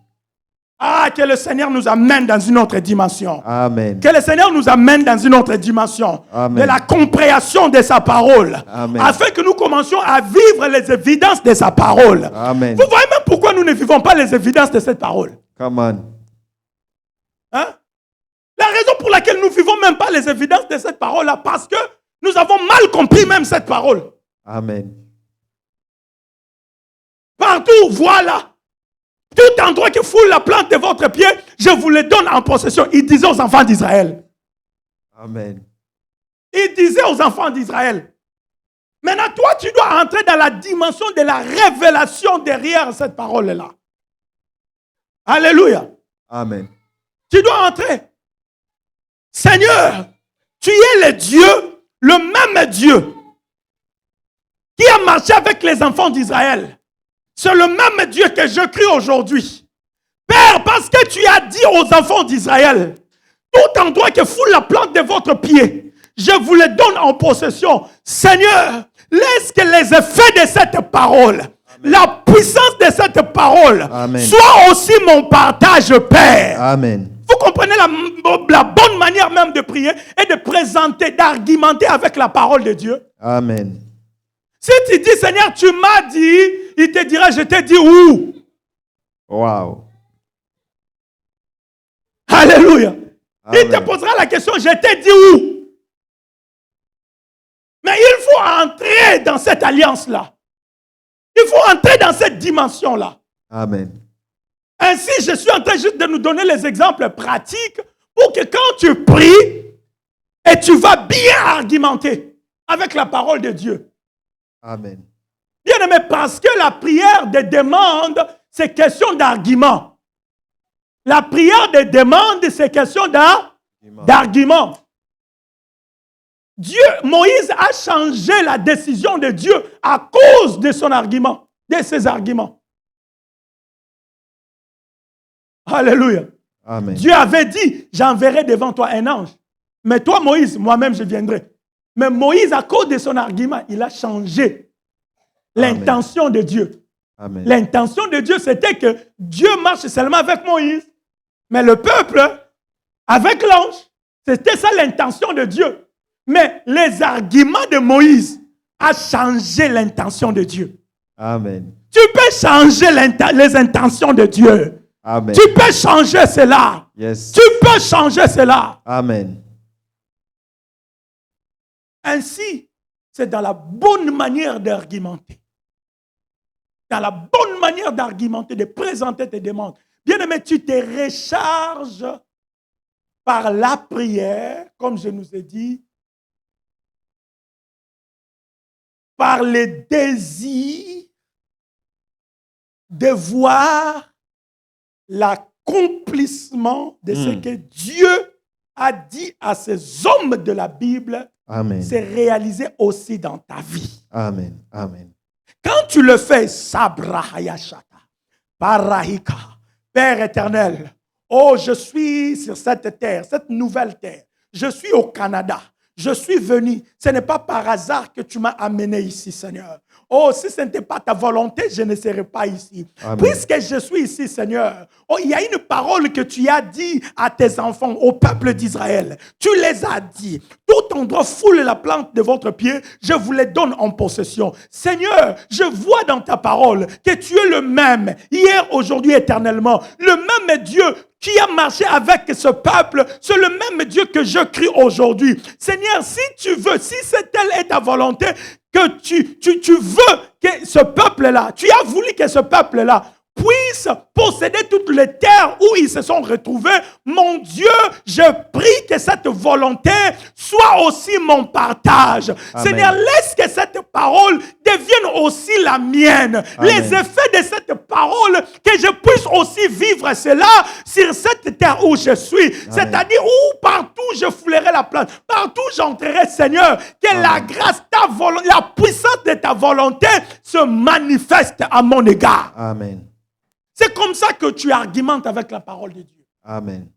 Ah, que le Seigneur nous amène dans une autre dimension. Amen. Que le Seigneur nous amène dans une autre dimension. Amen. De la compréhension de sa parole. Amen. Afin que nous commencions à vivre les évidences de sa parole. Amen. Vous voyez même pourquoi nous ne vivons pas les évidences de cette parole. Come on. Hein? La raison pour laquelle nous ne vivons même pas les évidences de cette parole-là, parce que nous avons mal compris même cette parole. Amen. Partout, voilà. Tout endroit que foule la plante de votre pied, je vous le donne en possession. Il disait aux enfants d'Israël. Amen. Il disait aux enfants d'Israël. Maintenant, toi, tu dois entrer dans la dimension de la révélation derrière cette parole-là. Alléluia. Amen. Tu dois entrer. Seigneur, tu es le Dieu, le même Dieu qui a marché avec les enfants d'Israël. C'est le même Dieu que je crie aujourd'hui. Père, parce que tu as dit aux enfants d'Israël, tout endroit que foule la plante de votre pied, je vous le donne en possession. Seigneur, laisse que les effets de cette parole, Amen, la puissance de cette parole, Amen, soit aussi mon partage, Père. Amen. Vous comprenez la bonne manière même de prier et de présenter, d'argumenter avec la parole de Dieu. Amen. Si tu dis, Seigneur, tu m'as dit, il te dira, je t'ai dit où? Wow. Alléluia. Amen. Il te posera la question, je t'ai dit où? Mais il faut entrer dans cette alliance-là. Il faut entrer dans cette dimension-là. Amen. Ainsi, je suis en train juste de nous donner les exemples pratiques pour que quand tu pries, et tu vas bien argumenter avec la parole de Dieu. Amen. Bien aimé, parce que la prière de demande, c'est question d'argument. La prière de demande, c'est question d'argument. Moïse a changé la décision de Dieu à cause de son argument, de ses arguments. Alléluia. Amen. Dieu avait dit, j'enverrai devant toi un ange. Mais toi, Moïse, moi-même, je viendrai. Mais Moïse, à cause de son argument, il a changé l'intention de Dieu. Amen. L'intention de Dieu, c'était que Dieu marche seulement avec Moïse. Mais le peuple, avec l'ange, c'était ça l'intention de Dieu. Mais les arguments de Moïse ont changé l'intention de Dieu. Amen. Tu peux changer les intentions de Dieu. Amen. Tu peux changer cela. Yes. Tu peux changer cela. Amen. Ainsi, c'est dans la bonne manière d'argumenter. Dans la bonne manière d'argumenter, de présenter tes demandes. Bien-aimé, tu te recharges par la prière, comme je nous ai dit, par le désir de voir l'accomplissement de ce que Dieu a dit à ces hommes de la Bible. Amen. C'est réalisé aussi dans ta vie. Amen. Amen. Quand tu le fais, Sabrahayashata, Parahika, Père éternel, oh, je suis sur cette terre, cette nouvelle terre. Je suis au Canada. Je suis venu. Ce n'est pas par hasard que tu m'as amené ici, Seigneur. Oh, si ce n'était pas ta volonté, je ne serais pas ici. Amen. Puisque je suis ici, Seigneur, oh, il y a une parole que tu as dit à tes enfants, au peuple d'Israël. Tu les as dit. Tout endroit foule la plante de votre pied, je vous les donne en possession. Seigneur, je vois dans ta parole que tu es le même, hier, aujourd'hui, éternellement. Le même Dieu qui a marché avec ce peuple, c'est le même Dieu que je crie aujourd'hui. Seigneur, si tu veux, si c'est telle est ta volonté, que tu veux que ce peuple-là, tu as voulu que ce peuple-là puisse posséder toutes les terres où ils se sont retrouvés. Mon Dieu, je prie que cette volonté soit aussi mon partage. Amen. Seigneur, laisse que cette parole devienne aussi la mienne. Amen. Les effets de cette parole, que je puisse aussi vivre cela sur cette terre où je suis. C'est-à-dire où partout je foulerai la plante, partout j'entrerai, Seigneur, que Amen. La grâce, la puissance de ta volonté se manifeste à mon égard. Amen. C'est comme ça que tu argumentes avec la parole de Dieu. Amen.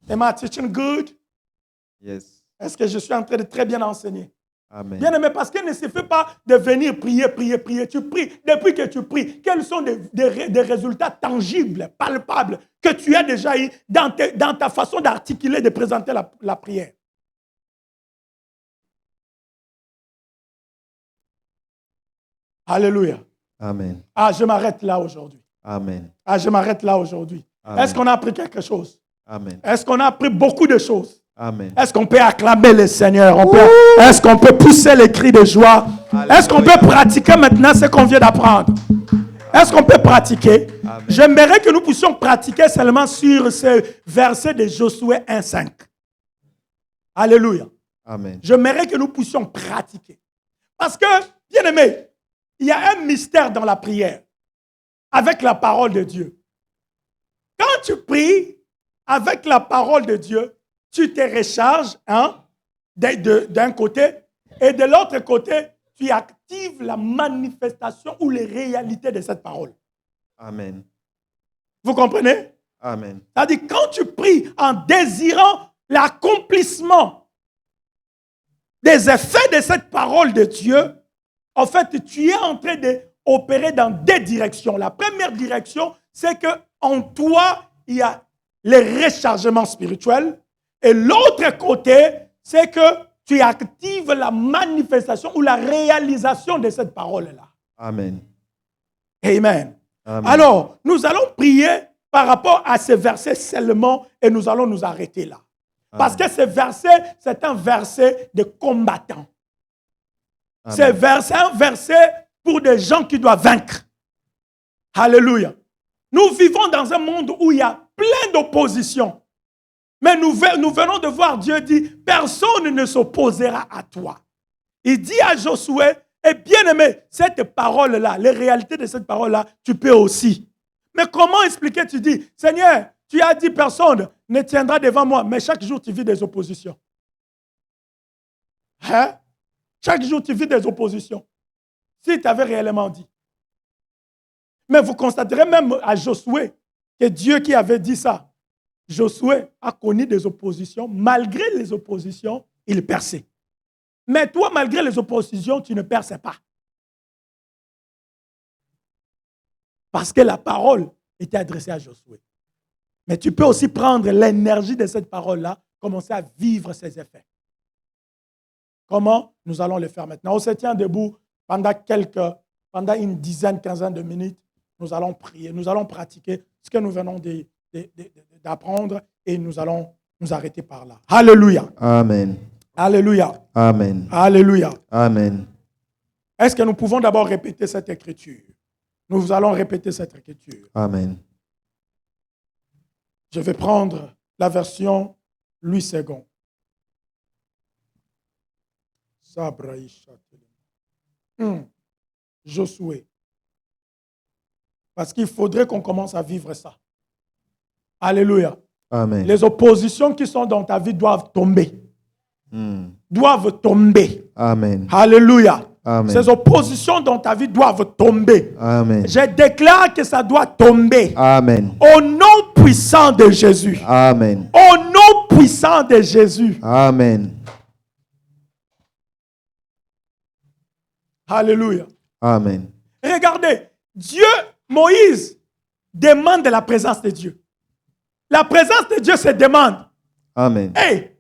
Am I teaching good? Yes. Est-ce que je suis en train de très bien enseigner? Amen. Bien aimé, parce qu'il ne suffit pas de venir prier. Tu pries. Depuis que tu pries, quels sont des résultats tangibles, palpables, que tu as déjà eu dans ta façon d'articuler, de présenter la prière? Alléluia. Amen. Ah, je m'arrête là aujourd'hui. Amen. Ah, je m'arrête là aujourd'hui. Est-ce qu'on a appris quelque chose? Amen. Est-ce qu'on a appris beaucoup de choses? Amen. Est-ce qu'on peut acclamer le Seigneur? Est-ce qu'on peut pousser les cris de joie? Alléluia. Est-ce qu'on peut pratiquer maintenant ce qu'on vient d'apprendre? Est-ce qu'on peut pratiquer? Amen. J'aimerais que nous puissions pratiquer seulement sur ce verset de Josué 1:5. Alléluia. Amen. J'aimerais que nous puissions pratiquer. Parce que, bien aimé, il y a un mystère dans la prière avec la parole de Dieu. Quand tu pries avec la parole de Dieu, tu te recharges d'un côté et de l'autre côté, tu actives la manifestation ou les réalités de cette parole. Amen. Vous comprenez? Amen. C'est-à-dire, quand tu pries en désirant l'accomplissement des effets de cette parole de Dieu, en fait, tu es en train d'opérer dans deux directions. La première direction, c'est qu'en toi, il y a les rechargements spirituels. Et l'autre côté, c'est que tu actives la manifestation ou la réalisation de cette parole-là. Amen. Amen. Amen. Alors, nous allons prier par rapport à ce verset seulement et nous allons nous arrêter là. Amen. Parce que ce verset, c'est un verset de combattant. C'est un verset pour des gens qui doivent vaincre. Alléluia. Nous vivons dans un monde où il y a plein d'opposition. Mais nous venons de voir Dieu dire, personne ne s'opposera à toi. Il dit à Josué, et bien aimé, cette parole-là, les réalités de cette parole-là, tu peux aussi. Mais comment expliquer? Tu dis, Seigneur, tu as dit personne ne tiendra devant moi, mais chaque jour tu vis des oppositions. Hein? Chaque jour tu vis des oppositions. Si tu avais réellement dit. Mais vous constaterez même à Josué que Dieu qui avait dit ça, Josué a connu des oppositions. Malgré les oppositions, il perçait. Mais toi, malgré les oppositions, tu ne perçais pas. Parce que la parole était adressée à Josué. Mais tu peux aussi prendre l'énergie de cette parole-là, commencer à vivre ses effets. Comment? Nous allons le faire maintenant. On se tient debout pendant une dizaine, quinzaine de minutes. Nous allons prier, nous allons pratiquer ce que nous venons d'apprendre et nous allons nous arrêter par là. Alléluia. Amen. Alléluia. Amen. Alléluia. Amen. Est-ce que nous pouvons d'abord répéter cette écriture? Nous allons répéter cette écriture. Amen. Je vais prendre la version Louis II. Josué. Parce qu'il faudrait qu'on commence à vivre ça. Alléluia. Amen. Les oppositions qui sont dans ta vie doivent tomber. Doivent tomber. Amen. Alléluia. Amen. Ces oppositions dans ta vie doivent tomber. Amen. Je déclare que ça doit tomber. Amen. Au nom puissant de Jésus. Amen. Au nom puissant de Jésus. Amen. Alléluia. Amen. Regardez, Dieu, Moïse, demande la présence de Dieu. La présence de Dieu se demande. Amen. Hey,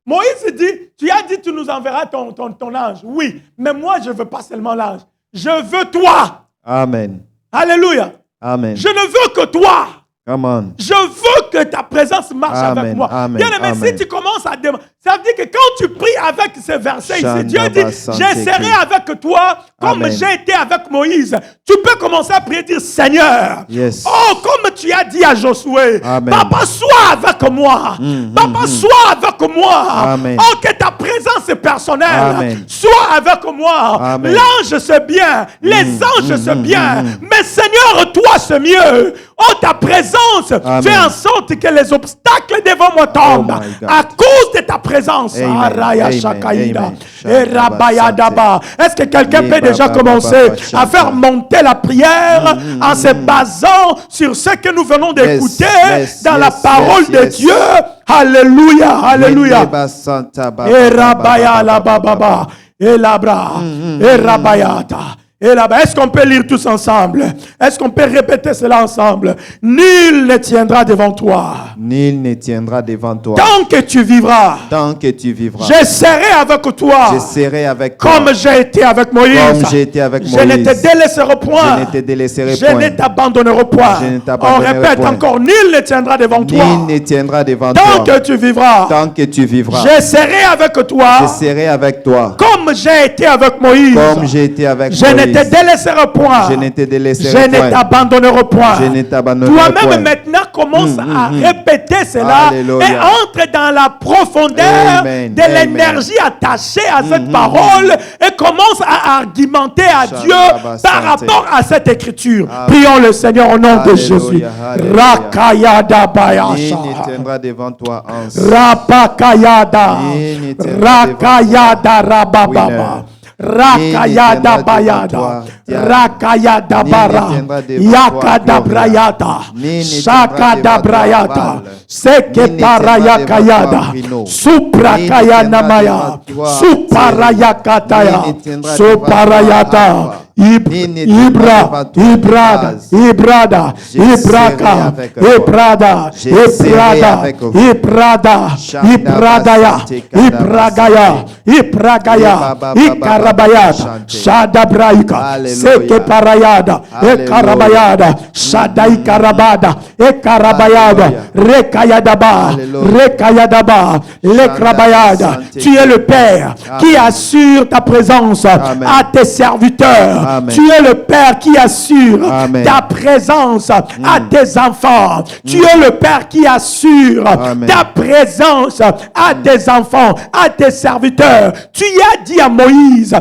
Moïse dit, tu as dit, tu nous enverras ton ange. Oui, mais moi, je ne veux pas seulement l'ange. Je veux toi. Amen. Alléluia. Amen. Je ne veux que toi. Come on. Je veux que ta présence marche Amen, avec moi. amen, Bien aimé, amen. si tu commences à demander, ça veut dire que quand tu pries avec ces versets ici, Dieu dit, je serai avec toi comme Amen. j'ai été avec Moïse. Tu peux commencer à prier, dire, Seigneur, Yes. oh, comme tu as dit à Josué, Amen. Papa, sois avec moi. Papa, sois avec moi. Amen. Oh, que ta présence personnelle Amen. soit avec moi. Amen. L'ange, c'est bien. Les anges, c'est bien. Mais Seigneur, toi, c'est mieux. Oh, ta présence Amen. fait en sorte que les obstacles devant moi tombent Oh my God. à cause de ta présence. Amen. Araya Amen. Shakaïda. Amen. Et Rabayadaba. Est-ce que quelqu'un peut déjà commencer à faire monter la prière en se basant sur ce que nous venons d'écouter dans la parole de Dieu? Alléluia, alléluia. Et Rabaya la bababa. Et Labra. Et Rabayata. Et là-bas, est-ce qu'on peut lire tous ensemble? Est-ce qu'on peut répéter cela ensemble? Nul ne tiendra devant toi. Nul ne tiendra devant toi. Tant que tu vivras. Tant que tu vivras. Je serai avec toi. Je serai avec toi. Comme j'ai été avec Moïse. Comme j'ai été avec Je ne Moïse. te délaisserai point. Je ne te délaisserai Je point. ne t'abandonnerai point. Je ne On t'abandonnerai répète point. encore, nul ne tiendra devant toi. Nul ne tiendra devant Tant toi. que tu vivras. Tant que tu vivras. Je serai avec toi. Je serai avec toi. Comme j'ai été avec Moïse. Comme j'ai été avec Je ne Moïse. te délaisserai point. Je ne te Je délaisserai ne point. t'abandonnerai point. Je ne t'abandonnerai Toi-même point. maintenant, commence à répéter cela Alléluia. et entre dans la profondeur Amen. de l'énergie attachée à cette parole et commence à argumenter à Dieu par rapport à cette écriture. Prions le Seigneur au nom de Jésus. Alléluia. Rakayada Il bayasha. tiendra devant toi en Rapakayada. Rakayada rabababa. Rakayada bayada. Rakayada bara. Yakada brayada. Shakada brayada. Seke parayakayada. Suprakayana maya. Suparayakataya. Suparayata. Ibrada, Ibraka, Ibrada, Ibragaya, Ikarabayada, Shadabraika, Seke Parayada, Ekarabayada, Shadaikarabada, Ekarabayada, Rekayadaba, Lekrabayada. Tu es le Père qui assure ta présence à tes serviteurs. Amen. Tu es le Père qui assure Amen. ta présence à tes enfants. Tu es le Père qui assure ta présence à tes enfants, à tes serviteurs. Tu as dit à Moïse,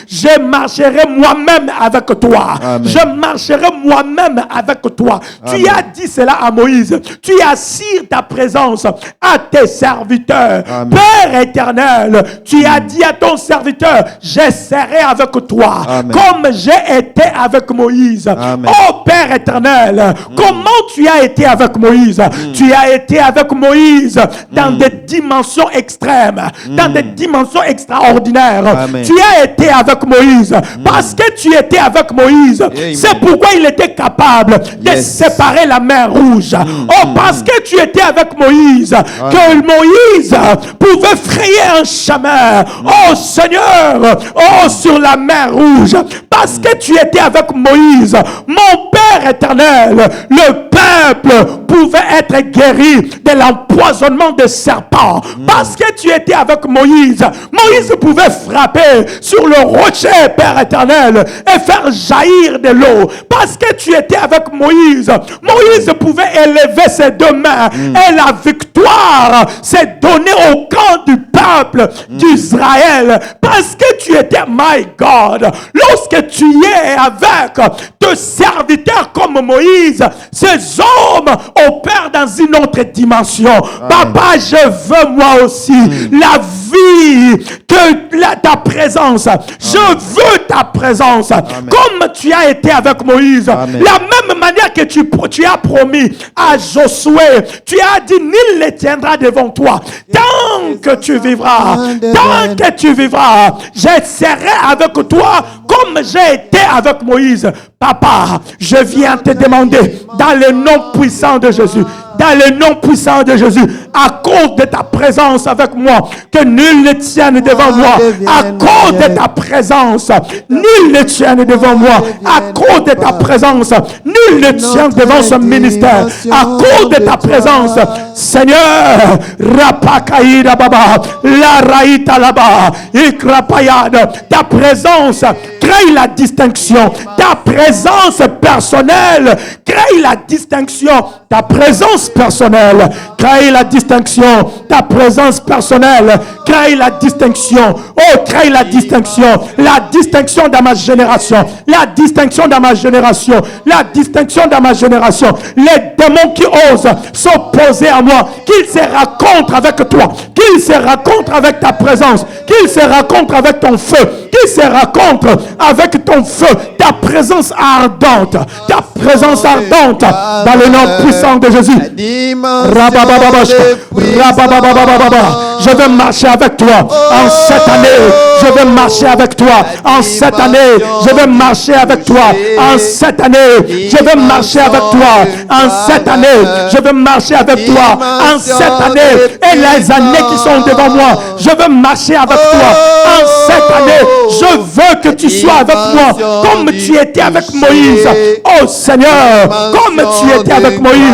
je marcherai moi-même avec toi. Amen. Je marcherai moi-même avec toi. Amen. Tu as dit cela à Moïse. Tu assures ta présence à tes serviteurs. Amen. Père éternel, tu as dit à ton serviteur, je serai avec toi. Amen. Comme j'ai été avec Moïse. Amen. Oh Père éternel, comment tu as été avec Moïse? Tu as été avec Moïse dans des dimensions extrêmes, dans des dimensions extraordinaires. Amen. Tu as été avec Moïse parce que tu étais avec Moïse. Amen. C'est pourquoi il était capable de séparer la mer Rouge. Oh, parce que tu étais avec Moïse, que Moïse pouvait frayer un chemin. Oh Seigneur, oh sur la mer Rouge, parce que tu étais avec Moïse, mon Père éternel, le peuple pouvait être guéri de l'empoisonnement des serpents, parce que tu étais avec Moïse. Moïse pouvait frapper sur le rocher, Père éternel, et faire jaillir de l'eau, parce que tu étais avec Moïse. Moïse pouvait élever ses deux mains et la victoire s'est donnée au camp du peuple d'Israël, parce que tu étais, my God, lorsque tu es avec tes serviteurs comme Moïse, ces hommes opèrent dans une autre dimension. Papa, je veux moi aussi la vie, ta présence. Je veux ta présence. Comme tu as été avec Moïse. Amen. La même manière que tu as promis à Josué. Tu as dit, nul ne tiendra devant toi. Tant que tu vivras. Tant que tu vivras. Je serai avec toi comme j'ai été avec Moïse. Papa, je viens te demander dans le nom puissant de Jésus. Dans le nom puissant de Jésus, à cause de ta présence avec moi, que nul ne tienne devant moi, à cause de ta présence, nul ne tienne devant moi, à cause de ta présence, nul ne tienne devant ce ministère, à cause de ta présence, Seigneur, Rapakaïda Baba, La Raïta Laba, Ikrapayad, ta présence crée la distinction, ta présence personnelle crée la distinction, ta présence personnelle crée la distinction, ta présence personnelle crée la distinction. Oh, crée la distinction dans ma génération, la distinction dans ma génération, la distinction dans ma génération. Les démons qui osent s'opposer à moi, qu'ils se rencontrent avec toi, qu'ils se rencontrent avec ta présence, qu'ils se rencontrent avec ton feu, qu'ils se rencontrent avec ton feu, ta présence ardente, dans le nom puissant de Jésus. Je veux marcher avec toi en cette année. Je veux marcher avec toi en cette année. Je veux marcher avec toi en cette année. Je veux marcher avec toi en cette année. Je veux marcher avec toi en cette année. Et les années qui sont devant moi, je veux marcher avec toi en cette année. Je veux que tu sois avec moi comme tu étais avec Moïse. Oh Seigneur, comme tu étais avec Moïse.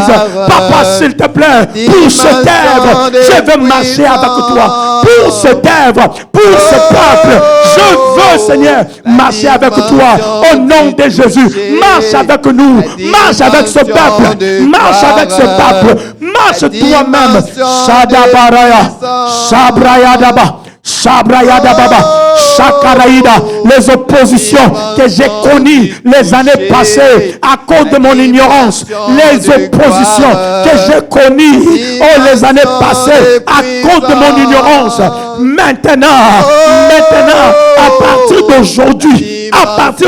Papa, s'il te plaît, pour ce terme, je veux marcher avec toi pour cette œuvre, pour ce peuple. Je veux, Seigneur, marcher avec toi au nom de Jésus. Marche avec nous, marche avec ce peuple, marche avec ce peuple, marche toi-même. Shadabaraya, Shabrayadaba, Shabrayadababa. Shakaraïda, les oppositions que j'ai connues les années passées à cause de mon ignorance, les oppositions que j'ai connues les années passées à cause de mon ignorance, maintenant, à partir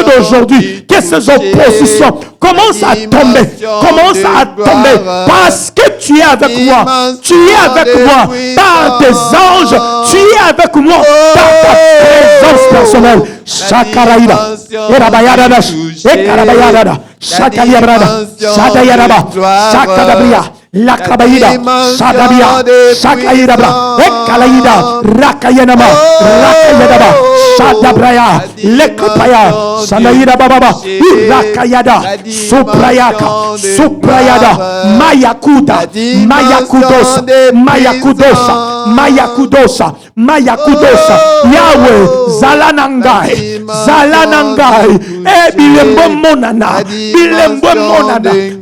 d'aujourd'hui, que ces oppositions commencent à tomber, parce que tu es avec moi, par tes anges, tu es avec moi, par ta présence personnelle. Shakaraïda, Erabayada, Ekarabayada, Shakaliabrada, Shadayaraba, Shakadabria, Lakabaïda, Shadabia, Shakaïdabra, Ekalaïda, Rakayanama, Rakayadaba, Shadabraya, Lekapaya, Shanaïda Baba, Irakayada, Suprayada, Mayakudosa, Yahweh, Zalanangai, Bilembo Monana,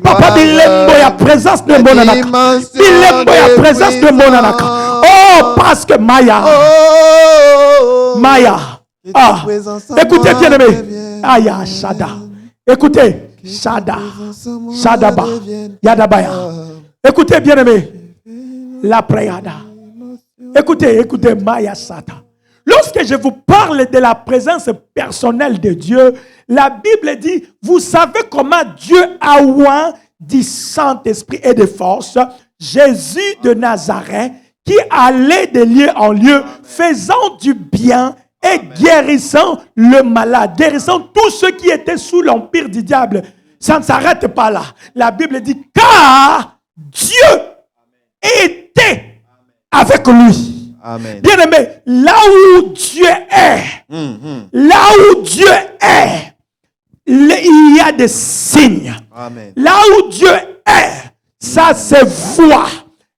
Papa Bilembo, ya présence de Monanaka, oh, parce que Maya, écoutez bien aimé, Aya Shada, écoutez, Shadaba, Yadabaya, écoutez bien aimé, la Prayada, écoutez, Maya Sata. Lorsque je vous parle de la présence personnelle de Dieu, la Bible dit, vous savez comment Dieu a oint du Saint-Esprit et de force, Jésus de Nazareth, qui allait de lieu en lieu, faisant du bien et guérissant le malade, guérissant tous ceux qui étaient sous l'empire du diable. Ça ne s'arrête pas là. La Bible dit, car Dieu était avec lui. Amen. Bien aimé, là où Dieu est, il y a des signes. Amen. Là où Dieu est, ça se voit.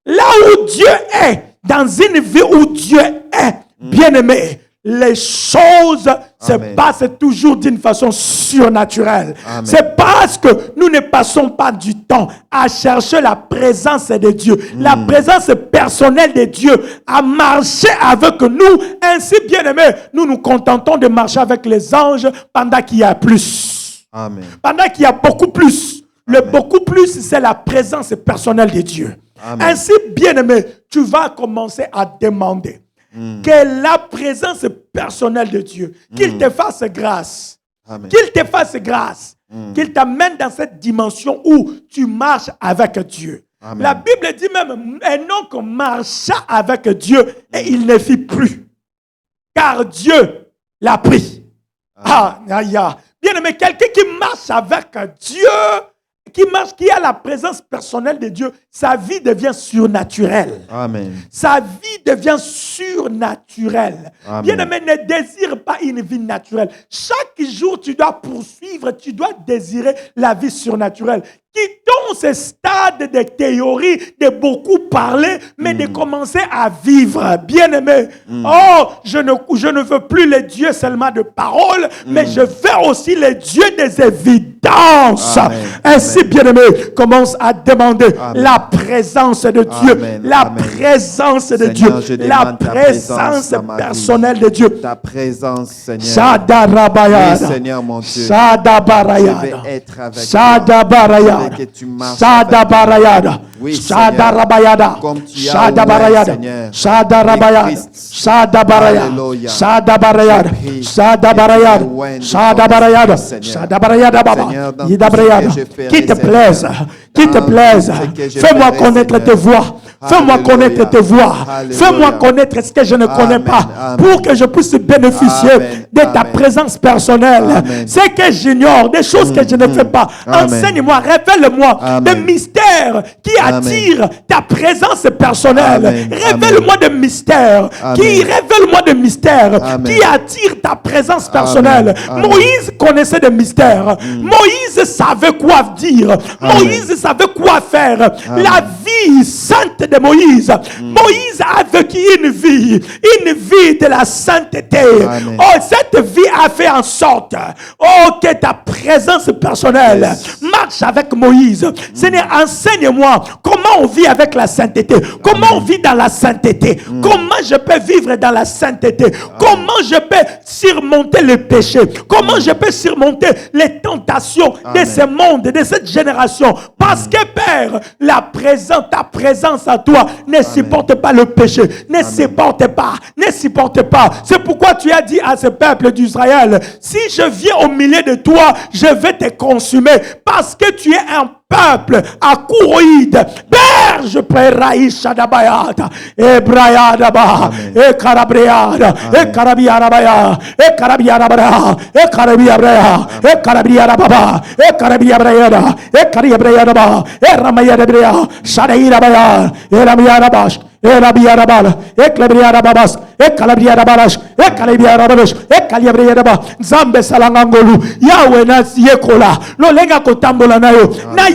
Là où Dieu est, dans une vie où Dieu est, bien aimé, les choses se passent toujours d'une façon surnaturelle. C'est parce que nous ne passons pas du temps à chercher la présence de Dieu, la présence personnelle de Dieu, à marcher avec nous. Ainsi, bien aimé, nous nous contentons de marcher avec les anges pendant qu'il y a plus. Amen. Pendant qu'il y a beaucoup plus. Le beaucoup plus, c'est la présence personnelle de Dieu. Amen. Ainsi, bien aimé, tu vas commencer à demander que la présence personnelle de Dieu, qu'il te fasse grâce, qu'il te fasse grâce, qu'il t'amène dans cette dimension où tu marches avec Dieu. Amen. La Bible dit même, Enoch marcha avec Dieu et il ne fit plus, car Dieu l'a pris. Bien aimé, quelqu'un qui marche avec Dieu, qui a la présence personnelle de Dieu, sa vie devient surnaturelle. Amen. Sa vie devient surnaturelle. Bien-aimé, ne désire pas une vie naturelle. Chaque jour, tu dois poursuivre, tu dois désirer la vie surnaturelle. Quittons ce stade de théorie, de beaucoup parler, mais de commencer à vivre. Bien-aimé, je ne veux plus les dieux seulement de parole, mais je veux aussi les dieux des évidences. Ainsi, bien-aimé, commence à demander la présence de Dieu, la présence de Dieu, la présence personnelle de Dieu. Ta présence, Seigneur. Shadarabayada. Oui, Seigneur, mon Dieu. Shadabarayada. Je vais être avec Shadabarayada. que tu marches Shadabarayada. Oui, Shadarabayada. comme tu as Shadabarayada. Seigneur. Shadarabayada. Shadabarayada. Alléluia. Shadabarayada. Je prie Shadabarayada. que tu oignes Shadabarayada. Seigneur. Shadabarayada baba. Seigneur, dans tout Yidabrayada. ce que je ferai, Qui te Seigneur. plaise. Qui te Dans plaise. tout ce que je Fais-moi ferai, connaître tes Seigneur. voies. Fais-moi Alléluia. connaître tes voies. Alléluia. Fais-moi connaître ce que je ne connais pas. Amen. Pour que je puisse bénéficier Amen. de ta Amen. présence personnelle. Amen. Ce que j'ignore, des choses que je ne fais pas. Amen. Enseigne-moi, révèle-moi Amen. des mystères mystères qui attirent ta présence personnelle. Amen. Révèle-moi des mystères. Révèle-moi des mystères qui attirent ta présence personnelle. Amen. Moïse connaissait des mystères. Moïse savait quoi dire. Moïse savait quoi faire. La vie sainte de Moïse. Moïse a vécu une vie de la sainteté. Amen. Oh, cette vie a fait en sorte que ta présence personnelle marche avec Moïse. Seigneur, enseigne-moi comment on vit avec la sainteté. Comment on vit dans la sainteté. Comment je peux vivre dans la sainteté. Comment je peux surmonter le péché. Comment je peux surmonter les tentations de ce monde, de cette génération. Parce que Père, ta présence à toi ne supporte pas le péché. Ne supporte pas. Ne supporte pas. C'est pourquoi tu as dit à ce peuple d'Israël, si je viens au milieu de toi, je vais te consumer. Parce que tu es un peuple acouroïde. Père, je prie Raïcha Dabayada, Ebrayadaba, Ekarabriada, Ekarabiarabaya, Ekarabiarabaya, Ekarabiarabaya, Ekarabiarababa, Ekarabiarabaya, Ekarabiarabaya, Eramayadabria, Shadairabaya, Eramiarabash, Erabiarabala, Eklabriarababas, Ekalabriarabash, Ekalabriarabash, Ekalabriaraba, Zambe Salangangolu, Yahweh na yekola, Lolenga kotambola nayo, na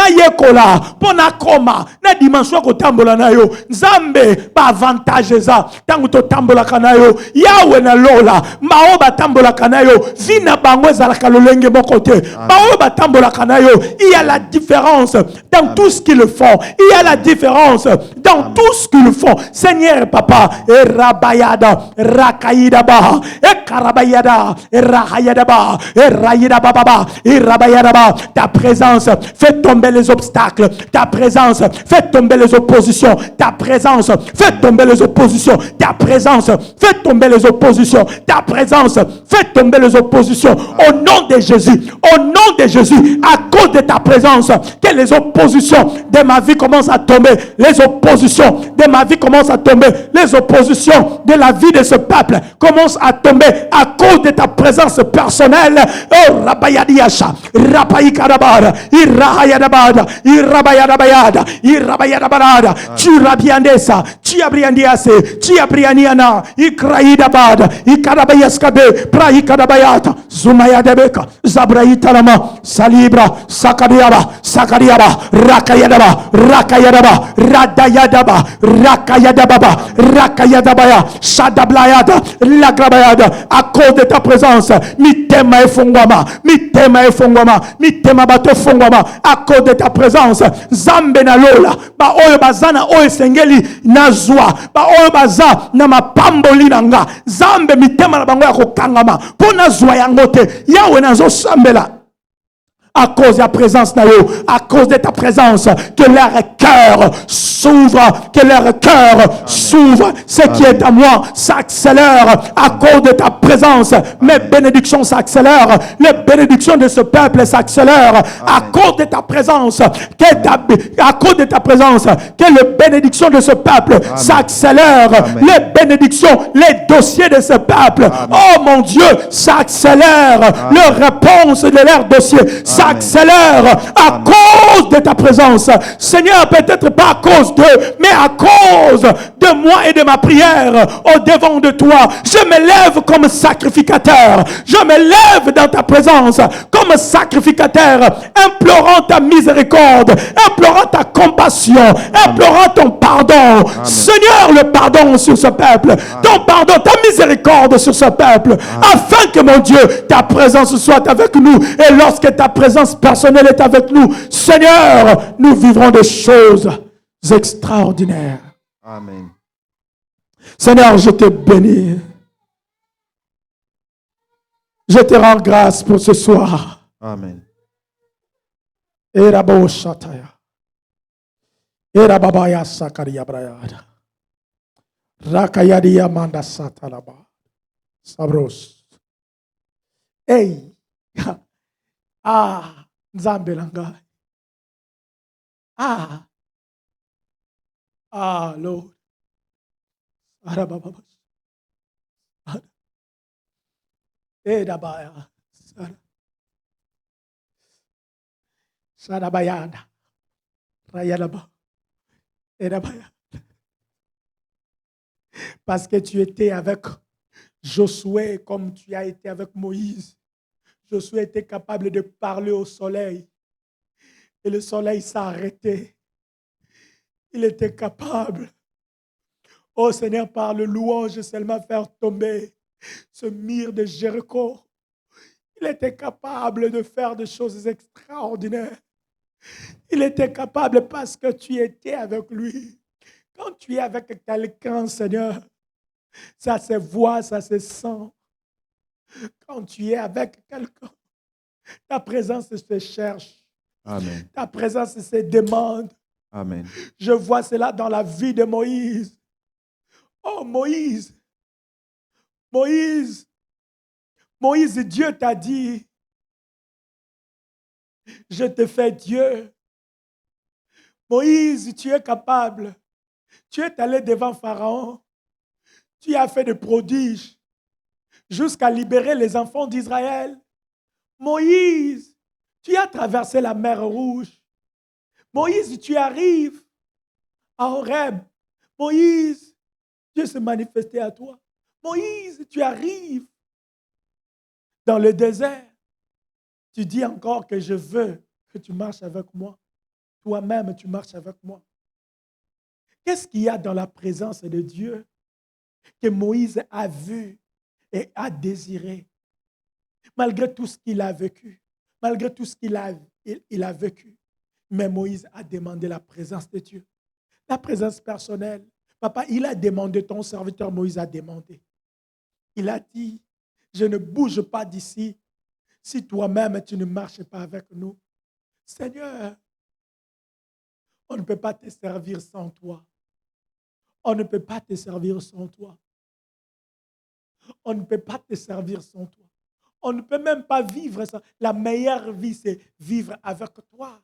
yekola, pona koma, na dimension kotambola nayo, Zambe ba avantage za, tangu to tambola kanayo, Yahweh na lola, maoba tambola kanayo, vina bango zalaka lolenge mokote, maoba tambola kanayo, il y a la différence dans tout ce qu'ils font, il y a la différence dans tout ce qu'ils font. Seigneur Papa, et Rabayada, Rakaïdaba, et Karabayada, et Rahayadaba, et Rayidababa, et Rabayadaba, ta présence fait tomber les obstacles, ta présence fait tomber les oppositions, ta présence fait tomber les oppositions, ta présence fait tomber les oppositions, ta présence fait tomber les oppositions, au nom de Jésus, au nom de Jésus, à cause de ta présence, que les oppositions de ma vie commencent à tomber, les oppositions de ma vie commencent à tomber, les oppositions de la vie de ce peuple commencent à tomber à cause de ta présence personnelle. Oh Rabayadiasha, Rapaïkarabara, Irahayadabada, Irabayadabayada, Irabayadabarada, Turabiandesa, Tiabriandiase, Tiabrianiana, Ikraidabada, Ikarabayaskabe, Praikadabayata, Zumayadebeka, Zabraitarama, Salibra, Sakadiaba, Rakayadaba, Radayadaba, Rakayadabaya, Shadablayada, Lagrabayada, à cause de ta présence, Mitema et Fongwama, Mitema Bato Fongwama, à cause de ta présence, Zambe na Lola, ba oyo bazana oyo sengeli nazwa, ba oyo baza na mapamboli nanga, Zambe mitema na bango ya kokangama, po nazwa yango te, Yawe nazo sambela. À cause de la présence, à cause de ta présence, que leur cœur s'ouvre, Ce qui est à moi s'accélère à cause de ta présence. Mes bénédictions s'accélèrent. Les bénédictions de ce peuple s'accélèrent à cause de ta présence. À cause de ta présence, que les bénédictions de ce peuple s'accélèrent. Les bénédictions, les dossiers de ce peuple, oh mon Dieu, s'accélèrent. Les réponses de leurs dossiers s'accélère à cause de ta présence. Seigneur, peut-être pas à cause d'eux, mais à cause de moi et de ma prière au devant de toi. Je me lève comme sacrificateur. Je me lève dans ta présence comme sacrificateur, implorant ta miséricorde, implorant ta compassion, implorant ton pardon. Seigneur, le pardon sur ce peuple, ton pardon, ta miséricorde sur ce peuple, afin que mon Dieu, ta présence soit avec nous. Et lorsque ta présence personnelle est avec nous, Seigneur, nous vivrons des choses extraordinaires. Amen. Seigneur, je te bénis. Je te rends grâce pour ce soir. Amen. Erabo Shataya. Erababaya Sakaria Brayada. Rakayadia Manda Satalaba. Sabros. Hey. Nzambelanga. Lord. Arababa. Edabaya. Sarabayana. Rayalaba. Erabaya. Parce que tu étais avec Josué comme tu as été avec Moïse. Josué était capable de parler au soleil. Et le soleil s'est arrêté. Il était capable, oh Seigneur, par le louange seulement faire tomber ce mur de Jéricho. Il était capable de faire des choses extraordinaires. Il était capable parce que tu étais avec lui. Quand tu es avec quelqu'un, Seigneur, ça se voit, ça se sent. Quand tu es avec quelqu'un, ta présence se cherche. Amen. Ta présence se demande. Amen. Je vois cela dans la vie de Moïse. Oh Moïse, Moïse, Moïse, Dieu t'a dit, je te fais Dieu. Moïse, tu es capable. Tu es allé devant Pharaon. Tu as fait des prodiges jusqu'à libérer les enfants d'Israël. Moïse, tu as traversé la mer Rouge. Moïse, tu arrives à Horeb. Moïse, Dieu s'est manifesté à toi. Moïse, tu arrives dans le désert. Tu dis encore que je veux que tu marches avec moi. Toi-même, tu marches avec moi. Qu'est-ce qu'il y a dans la présence de Dieu que Moïse a vu et a désiré, malgré tout ce qu'il a vécu, malgré tout ce qu'il a vécu? Mais Moïse a demandé la présence de Dieu, la présence personnelle. Papa, il a demandé, ton serviteur Moïse a demandé. Il a dit, je ne bouge pas d'ici si toi-même tu ne marches pas avec nous. Seigneur, on ne peut pas te servir sans toi. On ne peut pas te servir sans toi. On ne peut pas te servir sans toi. On ne peut même pas vivre ça. La meilleure vie, c'est vivre avec toi.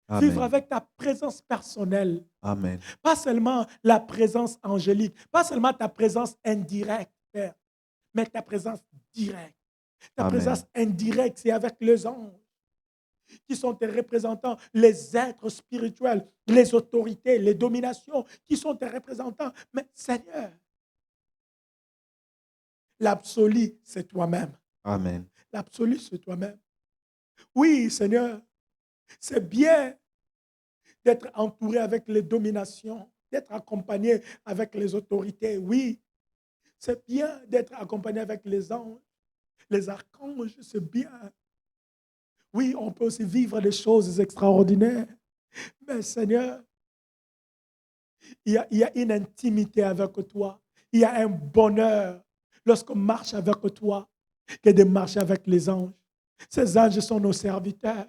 Amen. Vivre avec ta présence personnelle. Amen. Pas seulement la présence angélique, pas seulement ta présence indirecte, Père, mais ta présence directe. Ta Amen. présence indirecte, c'est avec les anges qui sont tes représentants, les êtres spirituels, les autorités, les dominations qui sont tes représentants. Mais Seigneur, l'absolu, c'est toi-même. Amen. L'absolu, c'est toi-même. Oui, Seigneur, c'est bien d'être entouré avec les dominations, d'être accompagné avec les autorités. Oui, c'est bien d'être accompagné avec les anges, les archanges, c'est bien. Oui, on peut aussi vivre des choses extraordinaires. Mais Seigneur, il y a une intimité avec toi. Il y a un bonheur lorsqu'on marche avec toi que de marcher avec les anges. Ces anges sont nos serviteurs.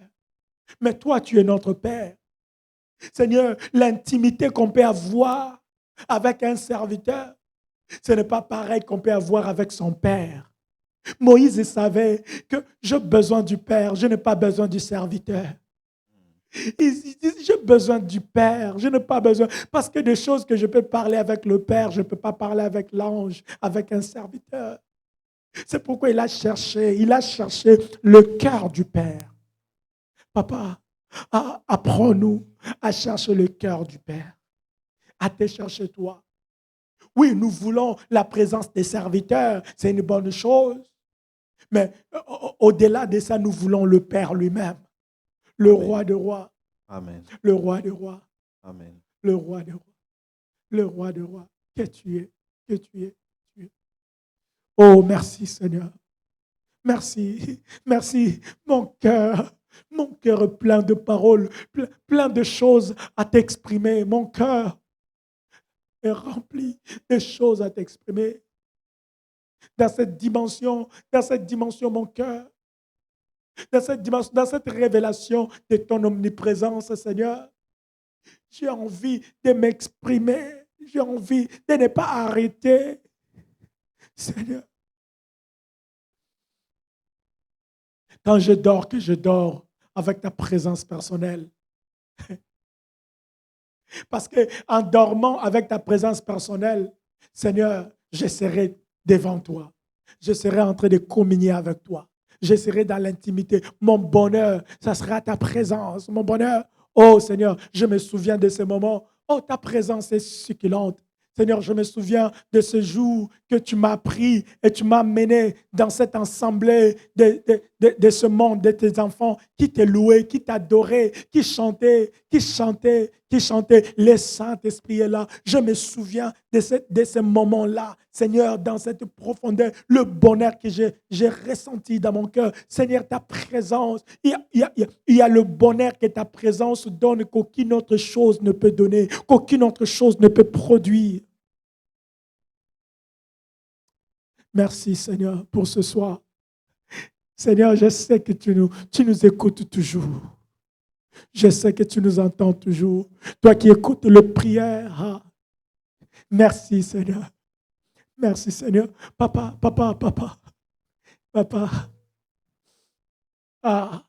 Mais toi, tu es notre Père. Seigneur, l'intimité qu'on peut avoir avec un serviteur, ce n'est pas pareil qu'on peut avoir avec son Père. Moïse savait que j'ai besoin du Père, je n'ai pas besoin du serviteur. Il dit, j'ai besoin du Père, je n'ai pas besoin. Parce que des choses que je peux parler avec le Père, je ne peux pas parler avec l'ange, avec un serviteur. C'est pourquoi il a cherché le cœur du Père. Papa, apprends-nous à chercher le cœur du Père, à te chercher toi. Oui, nous voulons la présence des serviteurs, c'est une bonne chose. Mais au-delà de ça, nous voulons le Père lui-même, le Amen. Roi des rois, Amen. le Roi des rois, Amen. le Roi des rois, le Roi des rois. Que tu es, que tu es, tu es. Oh, merci Seigneur. Merci, merci. Mon cœur est plein de paroles, plein de choses à t'exprimer. Mon cœur est rempli de choses à t'exprimer. Dans cette dimension, mon cœur, dans cette dimension, dans cette révélation de ton omniprésence, Seigneur, j'ai envie de m'exprimer, j'ai envie de ne pas arrêter. Seigneur, quand je dors, que je dors avec ta présence personnelle. Parce qu'en dormant avec ta présence personnelle, Seigneur, je serai devant toi. Je serai en train de communier avec toi. Je serai dans l'intimité. Mon bonheur, ça sera ta présence. Mon bonheur, Oh Seigneur, je me souviens de ces moments. Oh, ta présence est succulente. Seigneur, je me souviens de ce jour que tu m'as pris et tu m'as mené dans cette assemblée de ce monde, de tes enfants qui te louaient, qui t'adoraient, qui chantaient, qui chantaient, qui chantaient. Le Saint-Esprit est là. Je me souviens de ce moment-là, Seigneur, dans cette profondeur, le bonheur que j'ai ressenti dans mon cœur. Seigneur, ta présence, il y a le bonheur que ta présence donne qu'aucune autre chose ne peut donner, qu'aucune autre chose ne peut produire. Merci Seigneur pour ce soir. Seigneur, je sais que tu nous écoutes toujours. Je sais que tu nous entends toujours. Toi qui écoutes les prières. Ah. Merci Seigneur. Merci Seigneur. Papa. Ah.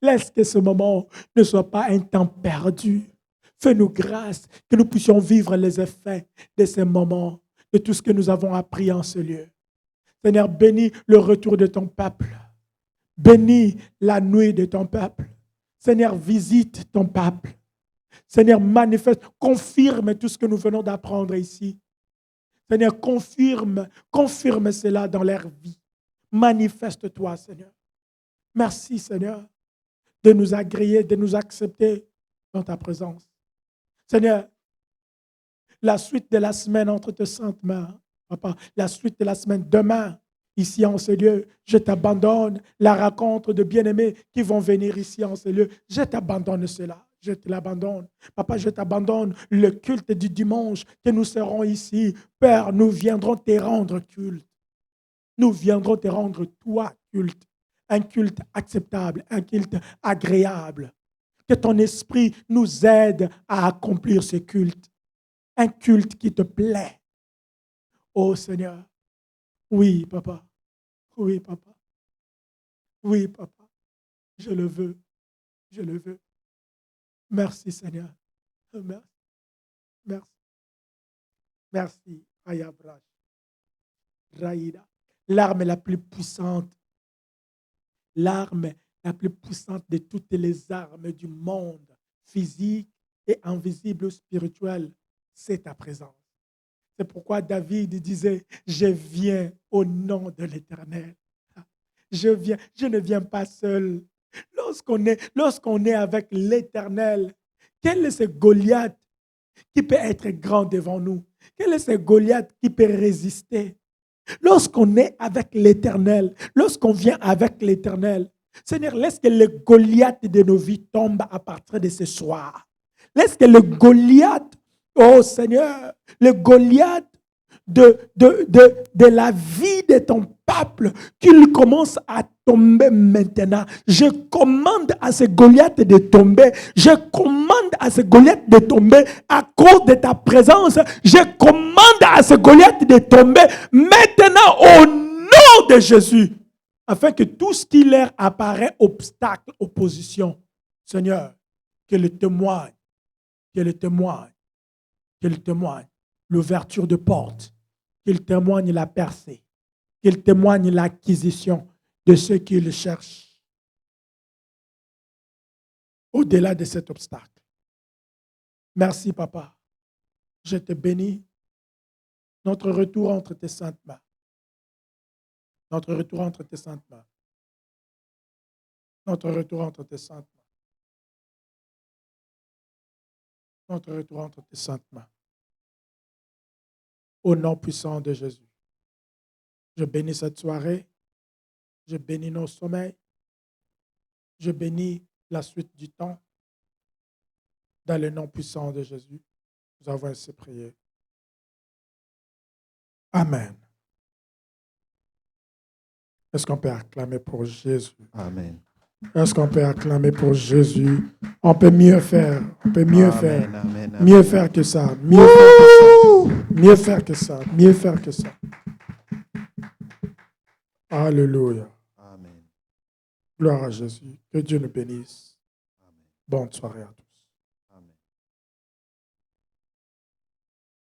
Laisse que ce moment ne soit pas un temps perdu. Fais-nous grâce que nous puissions vivre les effets de ces moments, de tout ce que nous avons appris en ce lieu. Seigneur, bénis le retour de ton peuple. Bénis la nuit de ton peuple. Seigneur, visite ton peuple. Seigneur, manifeste, confirme tout ce que nous venons d'apprendre ici. Seigneur, confirme cela dans leur vie. Manifeste-toi, Seigneur. Merci, Seigneur, de nous agréer, de nous accepter dans ta présence. Seigneur, la suite de la semaine entre tes saintes mains, Papa, la suite de la semaine demain, ici en ce lieu, je t'abandonne la rencontre de bien-aimés qui vont venir ici en ce lieu. Je t'abandonne cela. Je te l'abandonne. Papa, je t'abandonne le culte du dimanche que nous serons ici. Père, nous viendrons te rendre culte. Nous viendrons te rendre toi culte. Un culte acceptable, un culte agréable. Que ton esprit nous aide à accomplir ce culte. Un culte qui te plaît. Oh Seigneur. Oui, Papa. Oui, Papa. Oui, Papa. Je le veux. Je le veux. Merci, Seigneur. Merci. Merci. Merci. Ayabrash. Raïda. L'arme la plus puissante. L'arme la plus puissante de toutes les armes du monde, physique et invisible ou spirituel, c'est ta présence. C'est pourquoi David disait, je viens au nom de l'Éternel. Je ne viens pas seul. Lorsqu'on est avec l'Éternel, quel est ce Goliath qui peut être grand devant nous? Quel est ce Goliath qui peut résister? Lorsqu'on est avec l'Éternel, lorsqu'on vient avec l'Éternel, Seigneur, laisse que le Goliath de nos vies tombe à partir de ce soir. Laisse que le Goliath, oh Seigneur, le Goliath de la vie de ton peuple, qu'il commence à tomber maintenant. Je commande à ce Goliath de tomber. Je commande à ce Goliath de tomber à cause de ta présence. Je commande à ce Goliath de tomber maintenant au nom de Jésus. Afin que tout ce qui leur apparaît obstacle, opposition, Seigneur, qu'il témoigne, l'ouverture de porte, qu'il témoigne la percée, qu'il témoigne l'acquisition de ceux qui le cherchent. Au-delà de cet obstacle. Merci, Papa. Je te bénis. Notre retour entre tes saintes mains. Notre retour entre tes saintes mains. Notre retour entre tes saintes mains. Notre retour entre tes saintes mains. Au nom puissant de Jésus. Je bénis cette soirée. Je bénis nos sommeils. Je bénis la suite du temps. Dans le nom puissant de Jésus, nous avons ainsi prié. Amen. Est-ce qu'on peut acclamer pour Jésus? Amen. Est-ce qu'on peut acclamer pour Jésus? On peut mieux faire. On peut mieux faire. Amen. Mieux faire que ça. Mieux faire que ça. Mieux faire que ça. Mieux faire que ça. Alléluia. Amen. Gloire à Jésus. Que Dieu nous bénisse. Amen. Bonne soirée à tous.